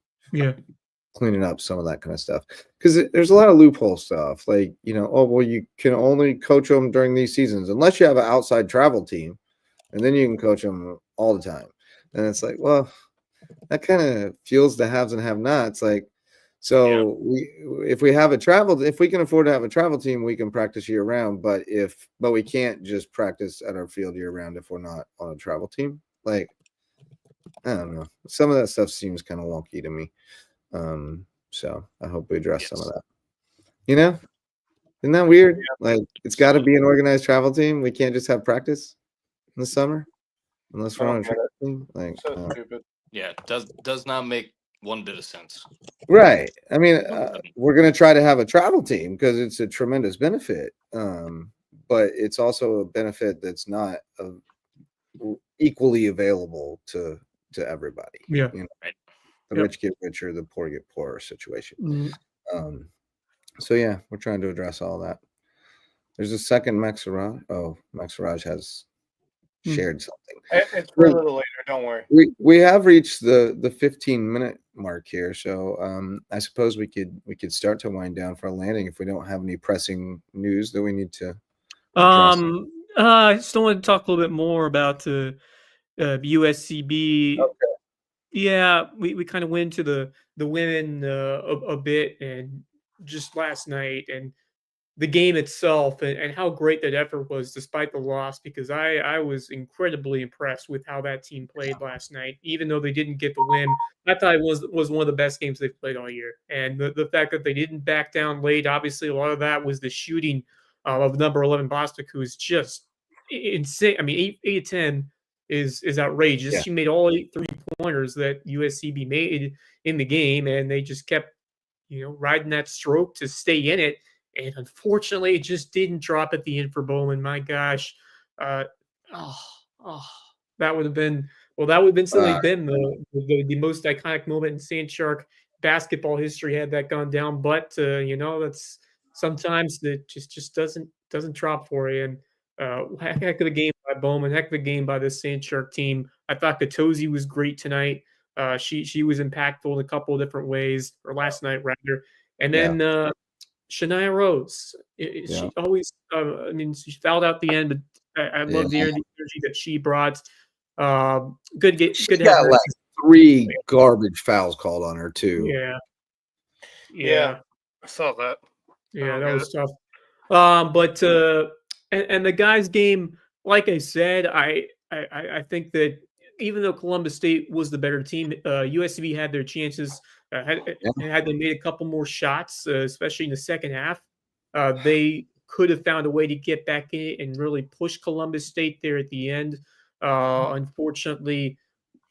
cleaning up some of that kind of stuff, because there's a lot of loophole stuff, like you can only coach them during these seasons unless you have an outside travel team, and then you can coach them all the time. And it's like, well, that kind of fuels the haves and have nots. Like, so if we can afford to have a travel team, we can practice year round, but we can't just practice at our field year round if we're not on a travel team. Like, I don't know, some of that stuff seems kind of wonky to me. So I hope we address some of that. Isn't that weird? Like, it's got to be an organized travel team. We can't just have practice in the summer unless we're on a travel team. Like, so stupid. Yeah, it does not make one bit of sense. Right. I mean, we're going to try to have a travel team because it's a tremendous benefit. But it's also a benefit that's not equally available to everybody. Yeah. You know, Right. the Yep. rich get richer, the poor get poorer situation. Mhm. So yeah, we're trying to address all that. There's a second Maxaraj. Oh, Maxaraj has shared something. It's for a little later. Don't worry. We have reached the 15-minute mark here, so I suppose we could start to wind down for a landing if we don't have any pressing news that we need to address. I still want to talk a little bit more about the USCB. Okay. Yeah, we kind of went to the women a bit, and just last night, and the game itself, and how great that effort was despite the loss, because I was incredibly impressed with how that team played last night. Even though they didn't get the win, I thought it was one of the best games they've played all year. And the fact that they didn't back down late, obviously a lot of that was the shooting of number 11 Bostic, who is just insane. I mean, 8 of 10 is outrageous. Yeah. She made all 8 3-pointers that USCB made in the game, and they just kept riding that stroke to stay in it. And unfortunately, it just didn't drop at the end for Bowman. My gosh. Uh, oh, oh, that would have been certainly been the most iconic moment in Sand Shark basketball history had that gone down. But that's sometimes that just doesn't drop for you. And heck of a game by Bowman, heck of a game by this Sand Shark team. I thought Katosi was great tonight. She was impactful in a couple of different ways, or last night rather. And then Shania Rose, she always, I mean, she fouled out the end, but I love the energy that she brought. Good She to have got her. like 3 garbage fouls called on her too. Yeah. I saw that. Yeah, that was tough. But and the guys' game, like I said, I think that even though Columbus State was the better team, USCB had their chances. Had they made a couple more shots, especially in the second half, they could have found a way to get back in it and really push Columbus State there at the end. Unfortunately,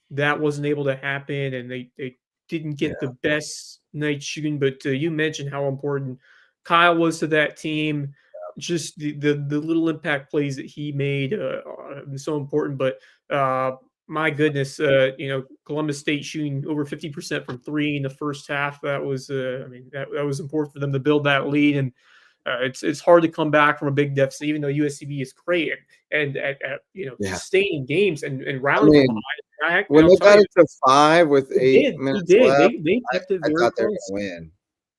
that wasn't able to happen, and they didn't get the best night shooting. But you mentioned how important Kyle was to that team. Just the little impact plays that he made was so important. But my goodness, Columbus State shooting over 50% from 3 in the first half. That was, that was important for them to build that lead. And it's hard to come back from a big deficit, even though USCB is great and at sustaining games and rallying from behind. When they got it to 5 with 8 minutes left, they kept it I very thought they were close. going to win.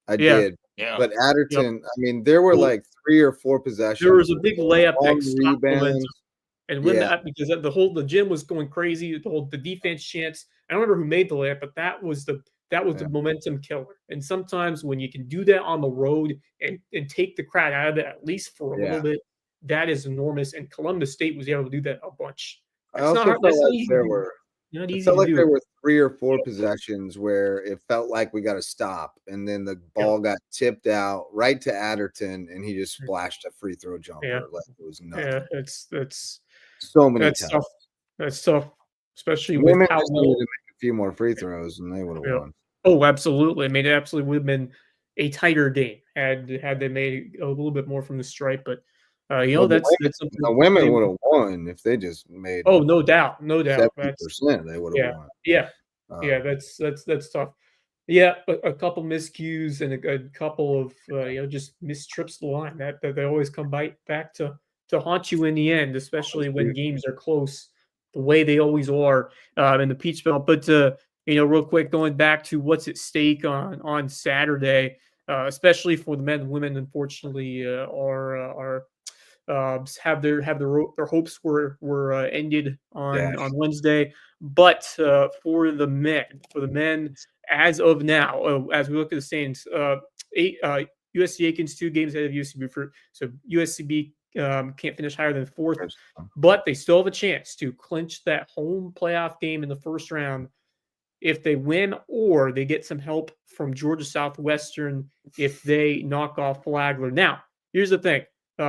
I did. Yeah. But Adderton, I mean, there were like 3 or 4 possessions. There was a big layup that stopped momentum. Rebounds. And when because the gym was going crazy, the defense chance. I don't remember who made the layup, but that was the momentum killer. And sometimes when you can do that on the road and take the crowd out of it, at least for a little bit, that is enormous. And Columbus State was able to do that a bunch. I also felt like there were 3 or 4 possessions where it felt like we got to stop, and then the ball got tipped out right to Adderton, and he just splashed a free throw jumper like it was nothing. Yeah, that's so many times. tough. That's tough, especially Women with how just needed to make a few more free throws, and they would have won. Oh, absolutely. I mean, it absolutely would have been a tighter game had they made a little bit more from the stripe. But that's something the women would have won if they just made. Oh, no doubt. 70% they would have won. Yeah, that's tough. Yeah, a couple miscues and a couple of just missed trips to the line that they always come back to haunt you in the end, especially when games are close, the way they always are in the Peach Belt. But real quick, going back to what's at stake on Saturday, especially for the men and women, unfortunately, are have their hopes were ended on Wednesday. But for the men, as of now, as we look at the standings, USC Aikens 2 games ahead of USCB. So USCB can't finish higher than 4th, but they still have a chance to clinch that home playoff game in the first round if they win, or they get some help from Georgia Southwestern if they knock off Flagler. Now, here's the thing.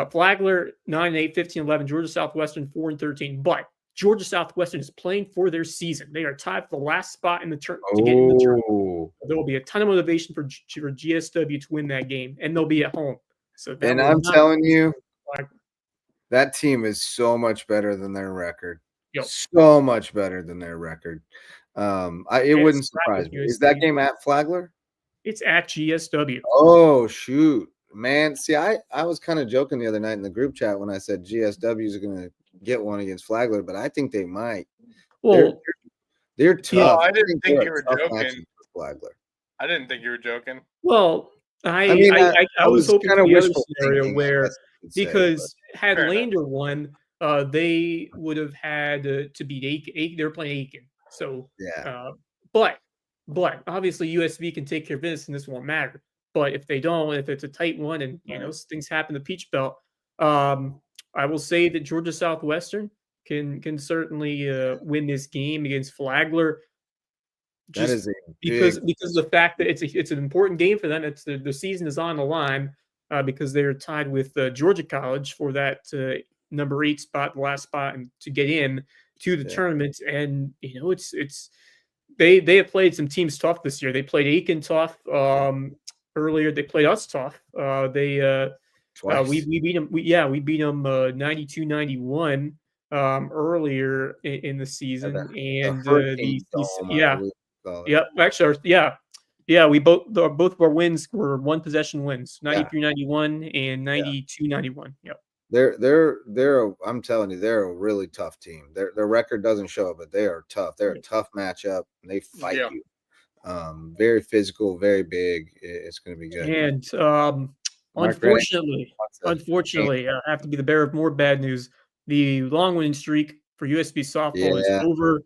Flagler 9-8, 15-11, Georgia Southwestern 4-13. But Georgia Southwestern is playing for their season. They are tied for the last spot in the to get in the tournament. There will be a ton of motivation for GSW to win that game, and they'll be at home. So I'm telling you, that team is so much better than their record. so much better than their record. It wouldn't surprise me. Is that game at Flagler? It's at GSW. Oh, shoot. Man, see, I was kind of joking the other night in the group chat when I said GSWs are going to get one against Flagler, but I think they might. Well, they're tough. Yeah, I didn't think you were joking. Flagler. I didn't think you were joking. Well, I was hoping for the other scenario where, because had Lander won, they would have had to beat Aiken. They were playing Aiken. So, yeah. But obviously USV can take care of business and this won't matter. But if they don't, if it's a tight one and things happen to Peach Belt, I will say that Georgia Southwestern can certainly win this game against Flagler. Just because of the fact that it's an important game for them. It's the season is on the line because they're tied with Georgia College for that number 8 spot, the last spot, and to get in to the tournament. And it's they have played some teams tough this year. They played Aiken tough earlier. They played us tough. We beat them. We beat them 92-91 earlier in the season, and we both of our wins were one possession wins, 93-91 and 92-91. Yep. I'm telling you, they're a really tough team. Their record doesn't show it, but they are tough. They're a tough matchup, and they fight you. Very physical, very big. It's going to be good. And unfortunately, I have to be the bearer of more bad news. The long winning streak for USB softball is over.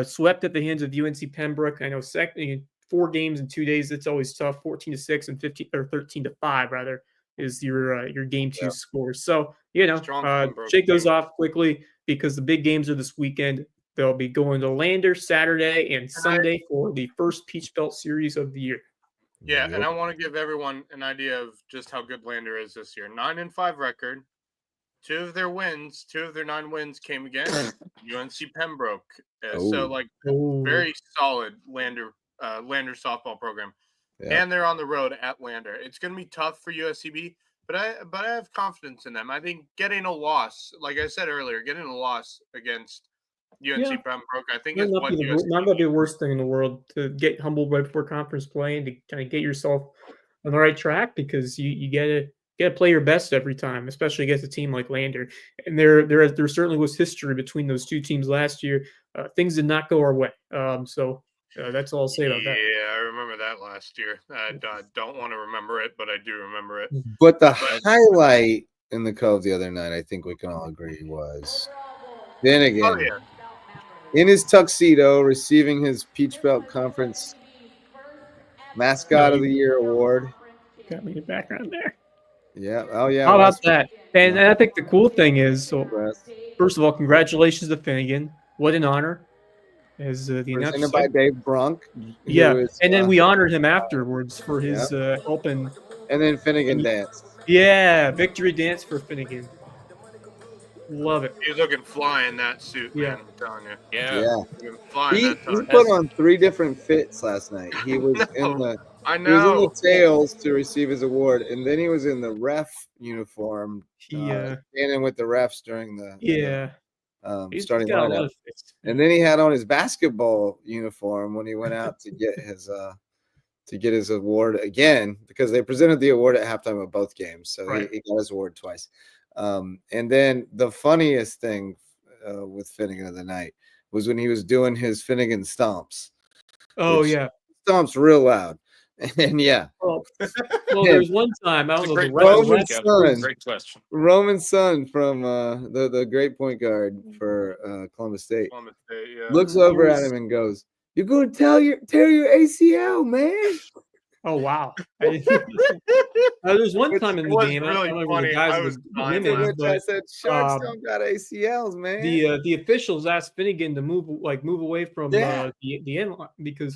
Swept at the hands of UNC Pembroke. I know 4 games in 2 days. It's always tough. 14-6 and 13-5 rather is your game 2 score. So shake those off quickly because the big games are this weekend. They'll be going to Lander Saturday and Sunday for the first Peach Belt series of the year. Yeah, and I want to give everyone an idea of just how good Lander is this year. 9-5 record. 2 of their 9 wins came against UNC Pembroke. Very solid Lander softball program. Yeah. And they're on the road at Lander. It's going to be tough for USCB, but I have confidence in them. I think getting a loss, like I said earlier, against UNC Pembroke, I think is what USCB. Not going to be the worst thing in the world to get humbled right before conference play and to kind of get yourself on the right track because you get to play your best every time, especially against a team like Lander. And there certainly was history between those two teams last year. Things did not go our way. So that's all I'll say about that. Yeah, I remember that last year. I don't want to remember it, but I do remember it. But the highlight in the Cove the other night, I think we can all agree, was Finnegan in his tuxedo receiving his Peach Belt Conference Mascot of the Year award. Got me the background there. Yeah. Oh, yeah. How about that? And I think the cool thing is, first of all, congratulations to Finnegan. What an honor. As the presented by Dave Brunk. And then we honored him afterwards for his helping. And then Finnegan danced. Yeah, victory dance for Finnegan. Love it. He's looking fly in that suit, man. I'm telling you. Yeah. He put on 3 different fits last night. He was in the tails to receive his award, and then he was in the ref uniform, standing with the refs during the starting lineup. And then he had on his basketball uniform when he went out to get his award again, because they presented the award at halftime of both games, so he got his award twice. And then the funniest thing with Finnegan of the night was when he was doing his Finnegan stomps. Stomps real loud. And well, there's one time I don't know. Great question. Roman Son from the great point guard for Columbus State. Looks over at him and goes, "You're going to tear your ACL, man." Oh wow! There's one time in the game. Really funny. I said, "Sharks don't got ACLs, man." The officials asked Finnegan to move away from the end line because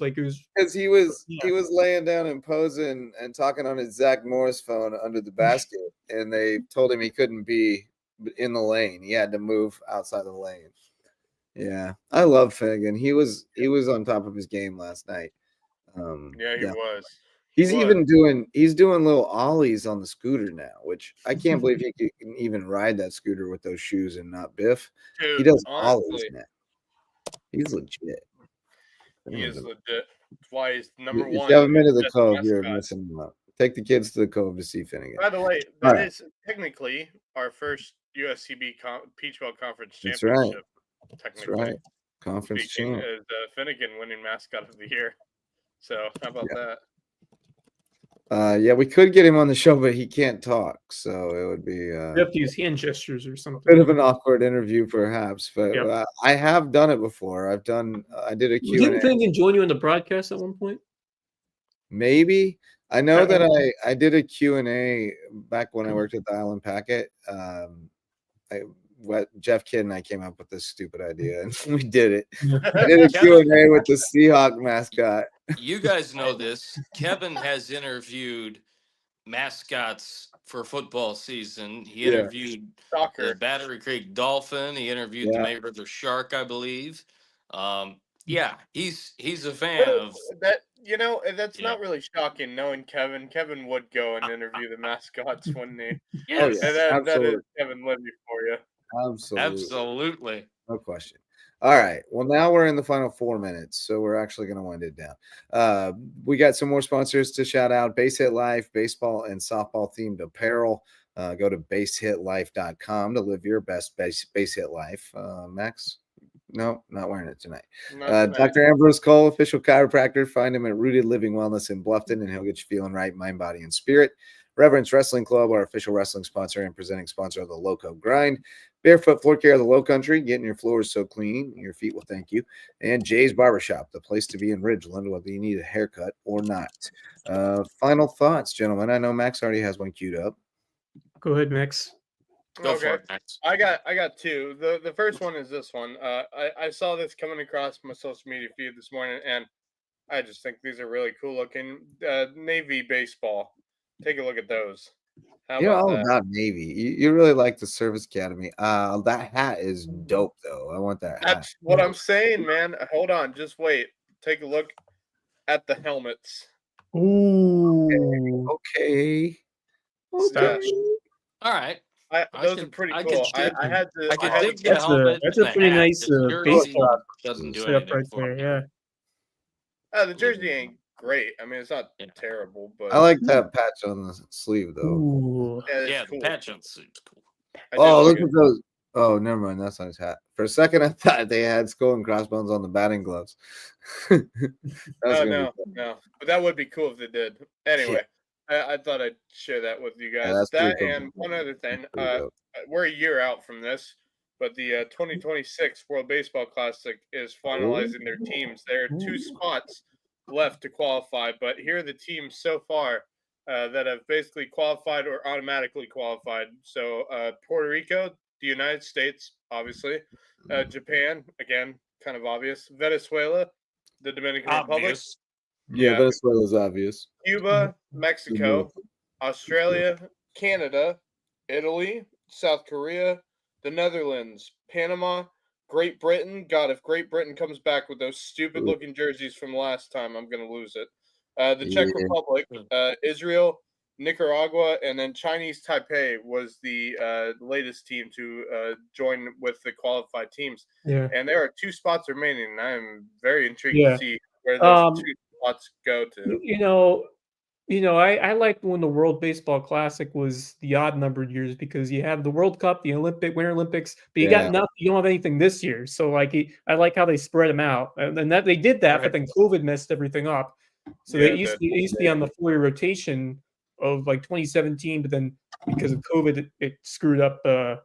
he was laying down and posing and talking on his Zach Morris phone under the basket, and they told him he couldn't be in the lane. He had to move outside the lane. Yeah, I love Finnegan. He was on top of his game last night. He was. He's What? even doing little ollies on the scooter now, which I can't believe he can even ride that scooter with those shoes and not biff. Dude, He does ollies honestly, now. He's legit. he is legit. That's why he's number If one. you haven't been to the best Cove, you're mascot. missing out. Take the kids to the Cove to see Finnegan. By the way, All that right. is technically our first USCB Peach Belt Conference That's championship. right. Technically, That's right. Conference speaking champ. as Finnegan winning mascot of the year. So how about that? Yeah, we could get him on the show, but he can't talk, so it would be You have to use hand gestures or a something. bit of an awkward interview, perhaps. But Yep. I have done it before. I did a Q&A. Didn't Finnegan join you in the broadcast at one point? Maybe. I know that I did a Q&A back when I worked at the Island Packet. Jeff Kidd and I came up with this stupid idea, and we did it. I did a Q&A with the Seahawk mascot. You guys know this. Kevin has interviewed mascots for football season. He interviewed the Battery Creek Dolphin. He interviewed the May River Shark, I believe. Yeah, he's a fan of that. That's not really shocking. Knowing Kevin would go and interview the mascots, wouldn't he? Yes, that is Kevin Libby for you. Absolutely. No question. All right. Well, now we're in the final 4 minutes, so we're actually going to wind it down. We got some more sponsors to shout out. Base Hit Life, baseball and softball themed apparel. Go to basehitlife.com to live your best base hit life. Max? No, not wearing it tonight. Dr. Ambrose Cole, official chiropractor. Find him at Rooted Living Wellness in Bluffton, and he'll get you feeling right, mind, body, and spirit. Reverence Wrestling Club, our official wrestling sponsor and presenting sponsor of the Lowco Grind. Barefoot Floor Care of the Low Country, getting your floors so clean, your feet will thank you. And Jay's Barbershop, the place to be in Ridgeland, whether you need a haircut or not. Final thoughts, gentlemen. I know Max already has one queued up. Go ahead, Max. Go for it, Max. I got two. The first one is this one. I saw this coming across my social media feed this morning, and I just think these are really cool looking. Navy baseball. Take a look at those. You're all about Navy. You really like the Service Academy. That hat is dope, though. I want that hat. That's what I'm saying, man. Hold on. Just wait. Take a look at the helmets. Ooh. Okay. All right. Those are pretty cool. I had to. That's a pretty nice baseball doesn't do setup anything right for there. me. Yeah. The jersey ain't great. I mean, it's not terrible, but I like that patch on the sleeve, though. Ooh. Yeah, the patch on the sleeve's cool. Oh, look at those. Oh, never mind. That's not his hat. For a second, I thought they had skull and crossbones on the batting gloves. No. But that would be cool if they did. Anyway, I thought I'd share that with you guys. That and one other thing. We're a year out from this, but the 2026 World Baseball Classic is finalizing their teams. There are 2 spots left to qualify, but here are the teams so far that have basically qualified or automatically qualified. So Puerto Rico, the United States, obviously, Japan, again, kind of obvious, Venezuela, the Dominican Republic. Yeah, Venezuela's obvious. Cuba, Mexico, Australia, Canada, Italy, South Korea, the Netherlands, Panama, Great Britain. God, if Great Britain comes back with those stupid looking jerseys from last time, I'm going to lose it. The Czech Republic, Israel, Nicaragua, and then Chinese Taipei was the latest team to join with the qualified teams. Yeah. And there are 2 spots remaining, and I'm very intrigued to see where those 2 spots go to. I like when the World Baseball Classic was the odd numbered years because you have the World Cup, the Winter Olympics, but you got nothing. You don't have anything this year. So I like how they spread them out, and that they did that, but then COVID messed everything up. So it used to be on the 4-year rotation of like 2017, but then because of COVID, it screwed up the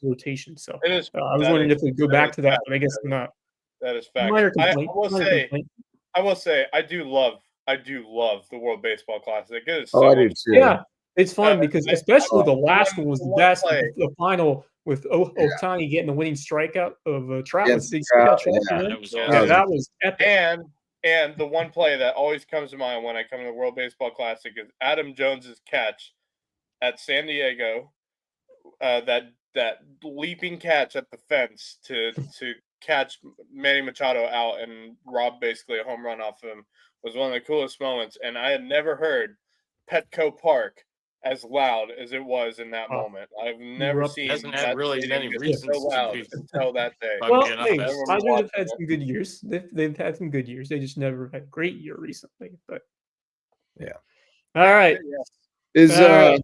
rotation. So I was wondering if we go back to that, but I guess not. That is fact. I will say I do love the World Baseball Classic. It is so I do too. Yeah, it's fun because especially the last one was the best. The final with Ohtani getting the winning strikeout of Trout. That was epic. And the one play that always comes to mind when I come to the World Baseball Classic is Adam Jones's catch at San Diego. That leaping catch at the fence to catch Manny Machado out and rob basically a home run off him was one of the coolest moments. And I had never heard Petco Park as loud as it was in that moment. I've never seen hasn't had that really stadium many get reasons so to loud be. until that day. Well, being hey, honest. Padres have had some good years. They've had some good years. They just never had a great year recently. But Yeah. all right. Is All right.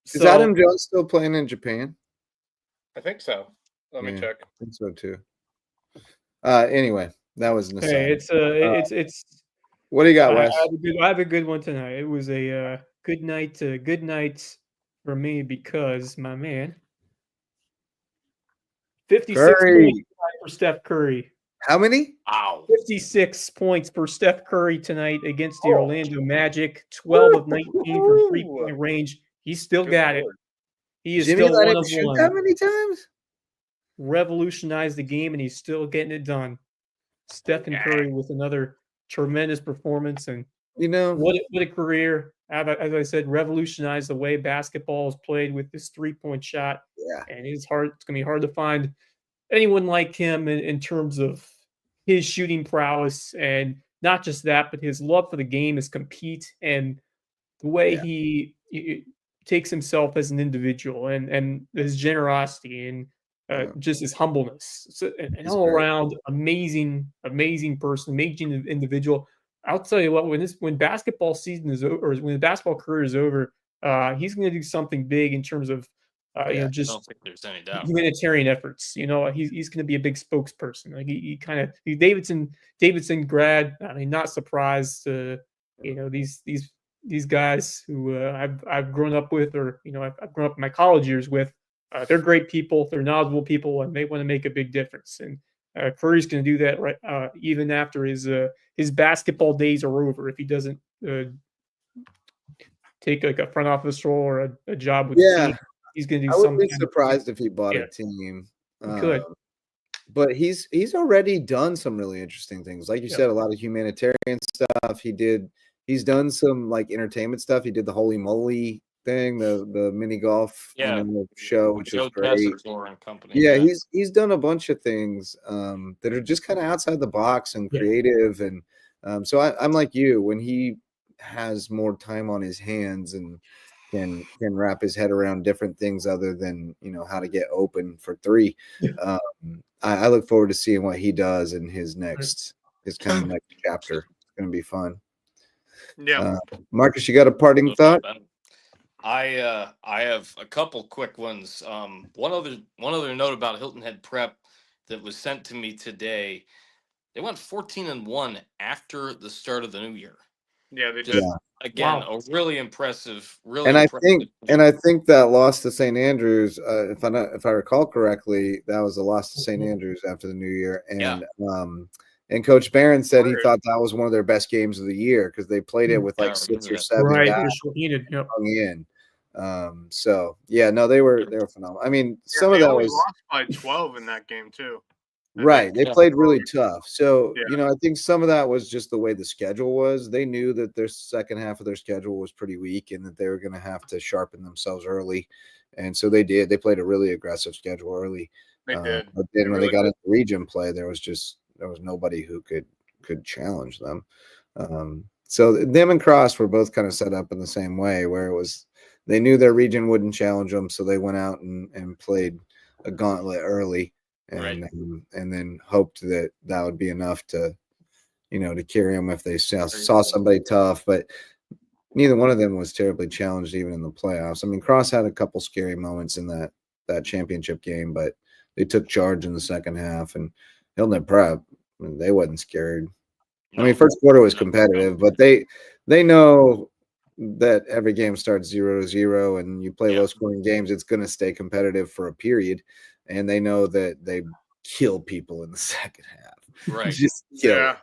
is Adam Jones still playing in Japan? I think so. Let me check. I think so too. Anyway, that was an aside. Hey, it's what do you got, Wes? I have a good one tonight. It was a good night for me because my man 56 points for Steph Curry. How many? Wow. 56 points for Steph Curry tonight against the Orlando Magic. 12 of 19 from three-point range. He's still got it. He is Jimmy still let one him of shoot one. that many times? Revolutionized the game, and he's still getting it done. Stephen Curry with another tremendous performance, and what a career! As I said, revolutionized the way basketball is played with this three-point shot. Yeah, and it's hard. It's gonna be hard to find anyone like him in terms of his shooting prowess, and not just that, but his love for the game, his compete, and the way he takes himself as an individual, and his generosity, and just his humbleness. So, an all around amazing person, amazing individual. I'll tell you what, when basketball season is over, or when the basketball career is over, he's going to do something big in terms of just I don't think there's any doubt. humanitarian efforts. He's going to be a big spokesperson. Like he Davidson grad. I mean, not surprised. These guys who I've grown up with, or I've grown up in my college years with. They're great people. They're knowledgeable people, and they want to make a big difference. And Curry's going to do that right even after his basketball days are over. If he doesn't take like a front office role or a job with the team, he's going to do something. I would be surprised if he bought a team. He could. But he's already done some really interesting things. Like you said, a lot of humanitarian stuff. He's done some like entertainment stuff. He did the Holy Moly thing, the mini golf show, which was great. And company. Yeah, he's done a bunch of things that are just kind of outside the box and creative. And so I'm like you, when he has more time on his hands and can wrap his head around different things other than how to get open for three. I look forward to seeing what he does in his next chapter. It's going to be fun. Yeah, Marcus, you got a parting thought? I have a couple quick ones. One other note about Hilton Head Prep that was sent to me today. They went 14-1 after the start of the new year. Yeah, they did. Again, a really impressive. I think that loss to St. Andrews, if I recall correctly, that was a loss to St. Andrews after the new year, and Coach Barron said he thought that was one of their best games of the year because they played it with like 6 or 7 guys hung in. So yeah, no, they were phenomenal. I mean, some of that was lost by 12 in that game too. Right. They played really tough. So, I think some of that was just the way the schedule was. They knew that their second half of their schedule was pretty weak and that they were going to have to sharpen themselves early. And so they did. They played a really aggressive schedule early. They did. But then when they got into region play, there was nobody who could challenge them. So them and Cross were both kind of set up in the same way, where it was they knew their region wouldn't challenge them, so they went out and played a gauntlet early. And then hoped that would be enough to carry them if they saw somebody tough. But neither one of them was terribly challenged even in the playoffs. I mean, Cross had a couple scary moments in that championship game, but they took charge in the second half. And Hilton Head Prep, they wasn't scared. I mean, first quarter was competitive, but they know that every game starts 0-0, and you play low-scoring games, it's going to stay competitive for a period. And they know that they kill people in the second half. Right. Just kill.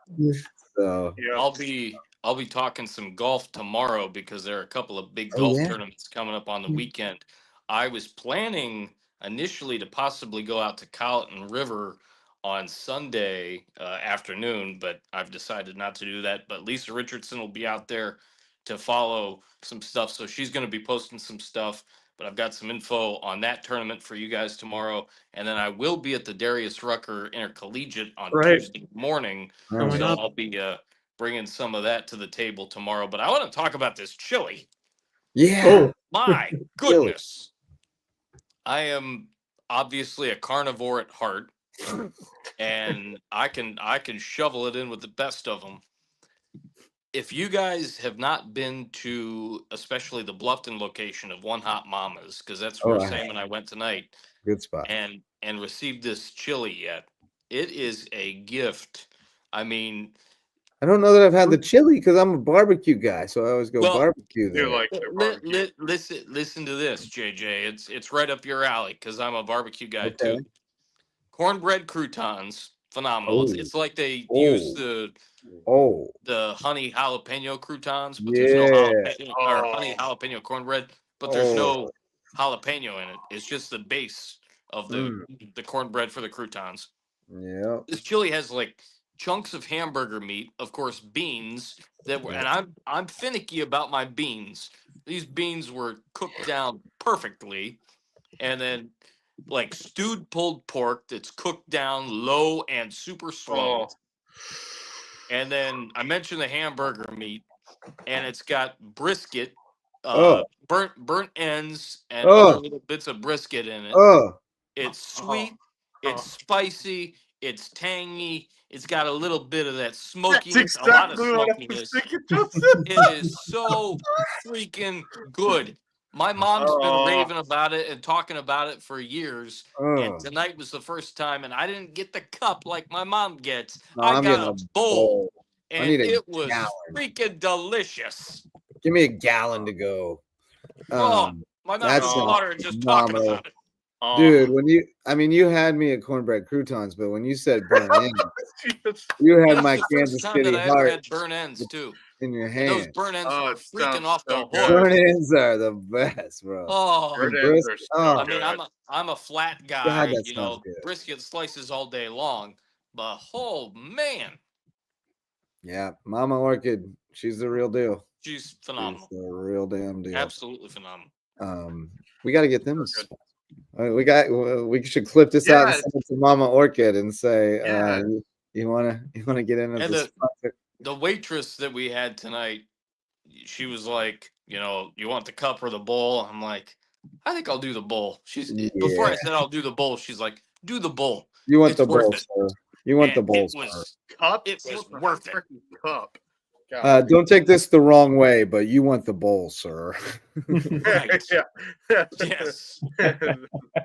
So I'll be talking some golf tomorrow because there are a couple of big golf tournaments coming up on the weekend. I was planning initially to possibly go out to Colleton River on Sunday afternoon, but I've decided not to do that. But Lisa Richardson will be out there to follow some stuff. So she's going to be posting some stuff. but I've got some info on that tournament for you guys tomorrow. And then I will be at the Darius Rucker Intercollegiate on Tuesday morning. Nice. So I'll be bringing some of that to the table tomorrow. But I want to talk about this chili. Yeah. Oh, My goodness. I am obviously a carnivore at heart, and I can shovel it in with the best of them. If you guys have not been to, especially the Bluffton location of One Hot Mama's, because that's where Sam and I went tonight, good spot, and received this chili yet, it is a gift. I mean, I don't know that I've had the chili because I'm a barbecue guy, so I always go barbecue there. Like listen to this, JJ. It's right up your alley because I'm a barbecue guy too. Cornbread croutons, phenomenal. It's like they use the honey jalapeno croutons, but there's no jalapeno or honey jalapeno cornbread, but there's no jalapeno in it. It's just the base of the cornbread for the croutons. Yeah. This chili has like chunks of hamburger meat, of course, beans that were, and I'm finicky about my beans. These beans were cooked down perfectly, and then like stewed pulled pork that's cooked down low and super slow. And then I mentioned the hamburger meat, and it's got brisket, burnt ends, and other little bits of brisket in it. It's sweet, it's spicy, it's tangy. It's got a little bit of that smokiness, a lot of smokiness. It is so freaking good. My mom's been raving about it and talking about it for years. And tonight was the first time, and I didn't get the cup like my mom gets. I got a bowl. And it was freaking delicious. Give me a gallon to go. My mouth is watering just talking about it. Dude, you had me at cornbread croutons, but when you said burnt ends, you had my Kansas City I heart ever had burnt ends too in your hand. Those burnt ends are freaking off the hook. Burnt ends are the best, bro. Burnt ends are so good. I mean, I'm a flat guy. Brisket slices all day long, but man. Yeah, Mama Orchid, she's the real deal. She's phenomenal. She's the real damn deal. Absolutely phenomenal. We got to get them. We should clip this out and send it to Mama Orchid and say, you wanna get in as a sponsor? The waitress that we had tonight, she was like, you want the cup or the bowl? I'm like, I think I'll do the bowl. Before I said I'll do the bowl, she's like, do the bowl. You want the bowl, sir. You want the bowl, sir. It was worth it. Cup. Don't take this the wrong way, but you want the bowl, sir. Right. Yes.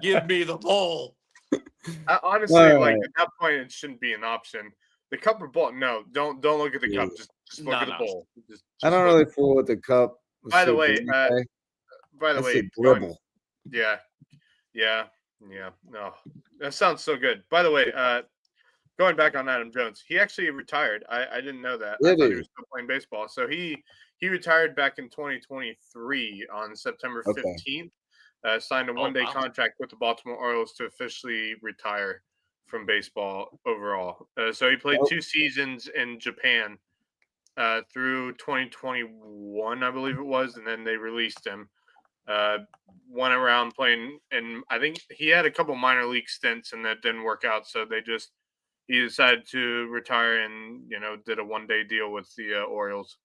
Give me the bowl. Honestly, at that point, it shouldn't be an option. The cup or bowl? No, don't look at the cup. Just look at the bowl. Just I don't really fool with the cup. By the way, dribble. Yeah. No, that sounds so good. By the way, going back on Adam Jones, he actually retired. I didn't know that. I thought he was still playing baseball. So he retired back in 2023 on September 15th. Signed a one-day contract with the Baltimore Orioles to officially retire from baseball overall. So he played 2 seasons in Japan through 2021, I believe it was, and then they released him. Went around playing, and I think he had a couple minor league stints, and that didn't work out. So he decided to retire and, did a one-day deal with the Orioles.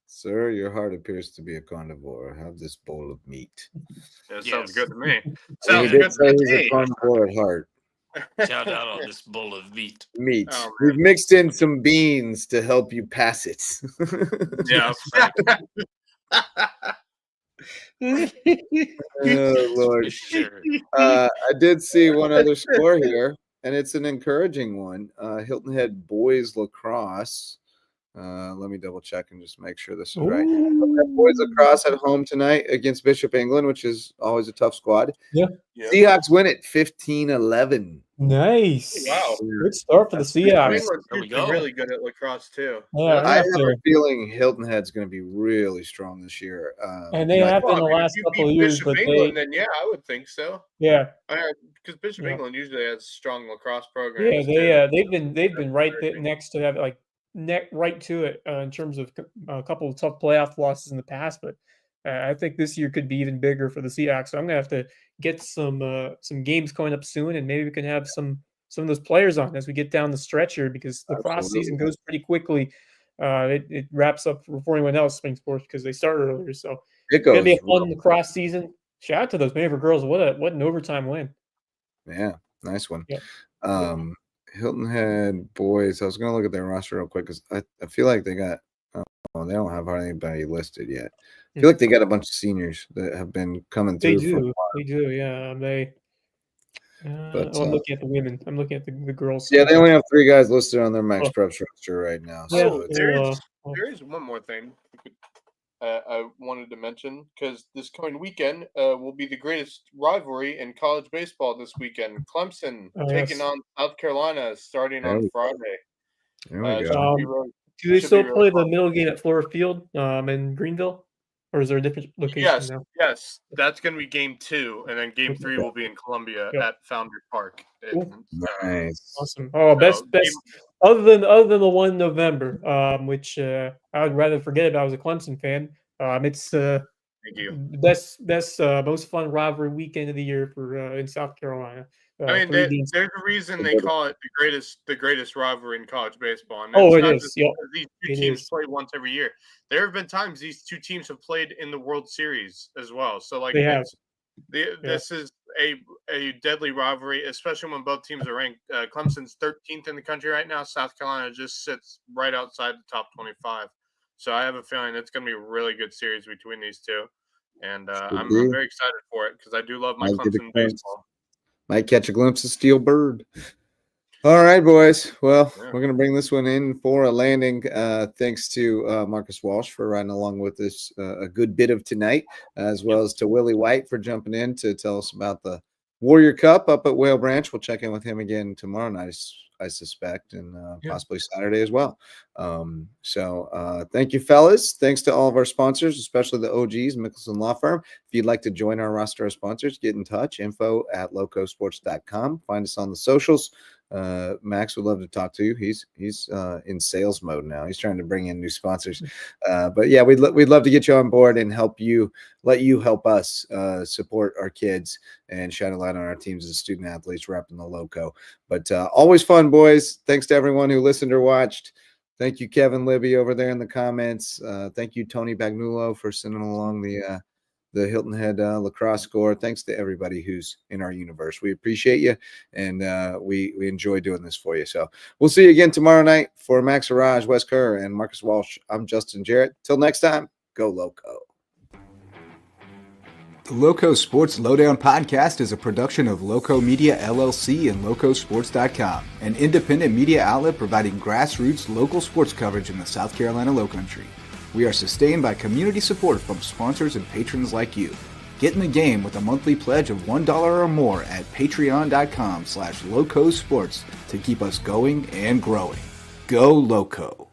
Sir, your heart appears to be a carnivore. Have this bowl of meat. That sounds good to me. Sounds good to me. He's a carnivore at heart. Shout out on this bowl of meat. We've mixed in some beans to help you pass it. Yeah. Oh, Lord. Sure. I did see one other score here, and it's an encouraging one. Hilton Head boys lacrosse. Let me double check and just make sure this is right. Boys lacrosse at home tonight against Bishop England, which is always a tough squad. Yeah. Seahawks win it 15-11. Nice. Wow. Good start for the Seahawks. There we go. Really good at lacrosse too. Yeah, I have a feeling Hilton Head's going to be really strong this year. And they have been the last couple of years, but England, then I would think so. Yeah. Because Bishop England usually has strong lacrosse programs. Yeah, they've been right next to have right to it in terms of a couple of tough playoff losses in the past, but I think this year could be even bigger for the Seahawks. So I'm gonna have to get some games coming up soon, and maybe we can have some of those players on as we get down the stretch here, because the lacrosse season goes pretty quickly. It wraps up for anyone else spring sports because they start earlier. So It it's gonna be goes a fun lacrosse season. Shout out to those Beaufort girls. What an overtime win. Yeah, nice one. Yeah. Hilton Head boys. I was gonna look at their roster real quick because I feel like they got. Oh, they don't have hardly anybody listed yet. I feel like they got a bunch of seniors that have been coming through. They do. Yeah. But I'm looking at the women. I'm looking at the girls. Yeah, they only have 3 guys listed on their max prep roster right now. So there is one more thing I wanted to mention, because this coming weekend will be the greatest rivalry in college baseball this weekend. Clemson taking on South Carolina starting on Friday. There we go. Do they still play the middle game at Florida Field in Greenville? Or is there a different location now? Yes. That's going to be game 2, and then game 3 will be in Columbia at Foundry Park. Nice. Awesome. Oh, best. Other than the one in November, which I would rather forget if I was a Clemson fan. It's thank you. Best most fun rivalry weekend of the year for in South Carolina. I mean, there's a reason they call it the greatest rivalry in college baseball. And it is. Yep. These two teams play once every year. There have been times these two teams have played in the World Series as well. So like this is a deadly rivalry, especially when both teams are ranked. Clemson's 13th in the country right now. South Carolina just sits right outside the top 25. So I have a feeling it's going to be a really good series between these two. And I'm very excited for it because I do love my Clemson baseball. Might catch a glimpse of Steel Bird. All right, boys. Well, we're going to bring this one in for a landing. Thanks to Marcus Walsh for riding along with us a good bit of tonight, as well as to Willie White for jumping in to tell us about the Warrior Cup up at Whale Branch. We'll check in with him again tomorrow night, I suspect, and possibly Saturday as well. So thank you, fellas. Thanks to all of our sponsors, especially the OGs, Mickelson Law Firm. If you'd like to join our roster of sponsors, get in touch, info@LowcoSports.com. Find us on the socials. Max would love to talk to you. He's in sales mode now. He's trying to bring in new sponsors. But yeah, we'd love to get you on board and let you help us support our kids and shine a light on our teams as student athletes repping the Lowco. But always fun, boys. Thanks to everyone who listened or watched. Thank you, Kevin Libby over there in the comments. Thank you, Tony Bagnulo, for sending along the Hilton Head lacrosse score. Thanks to everybody who's in our universe. We appreciate you, and we enjoy doing this for you. So we'll see you again tomorrow night. For Max Araj, Wes Kerr, and Marcus Walsh, I'm Justin Jarrett. Till next time, go Lowco. The Lowco Sports Lowdown podcast is a production of Lowco Media LLC and LowcoSports.com, an independent media outlet providing grassroots local sports coverage in the South Carolina Lowcountry. We are sustained by community support from sponsors and patrons like you. Get in the game with a monthly pledge of $1 or more at patreon.com/LowcoSports to keep us going and growing. Go Lowco.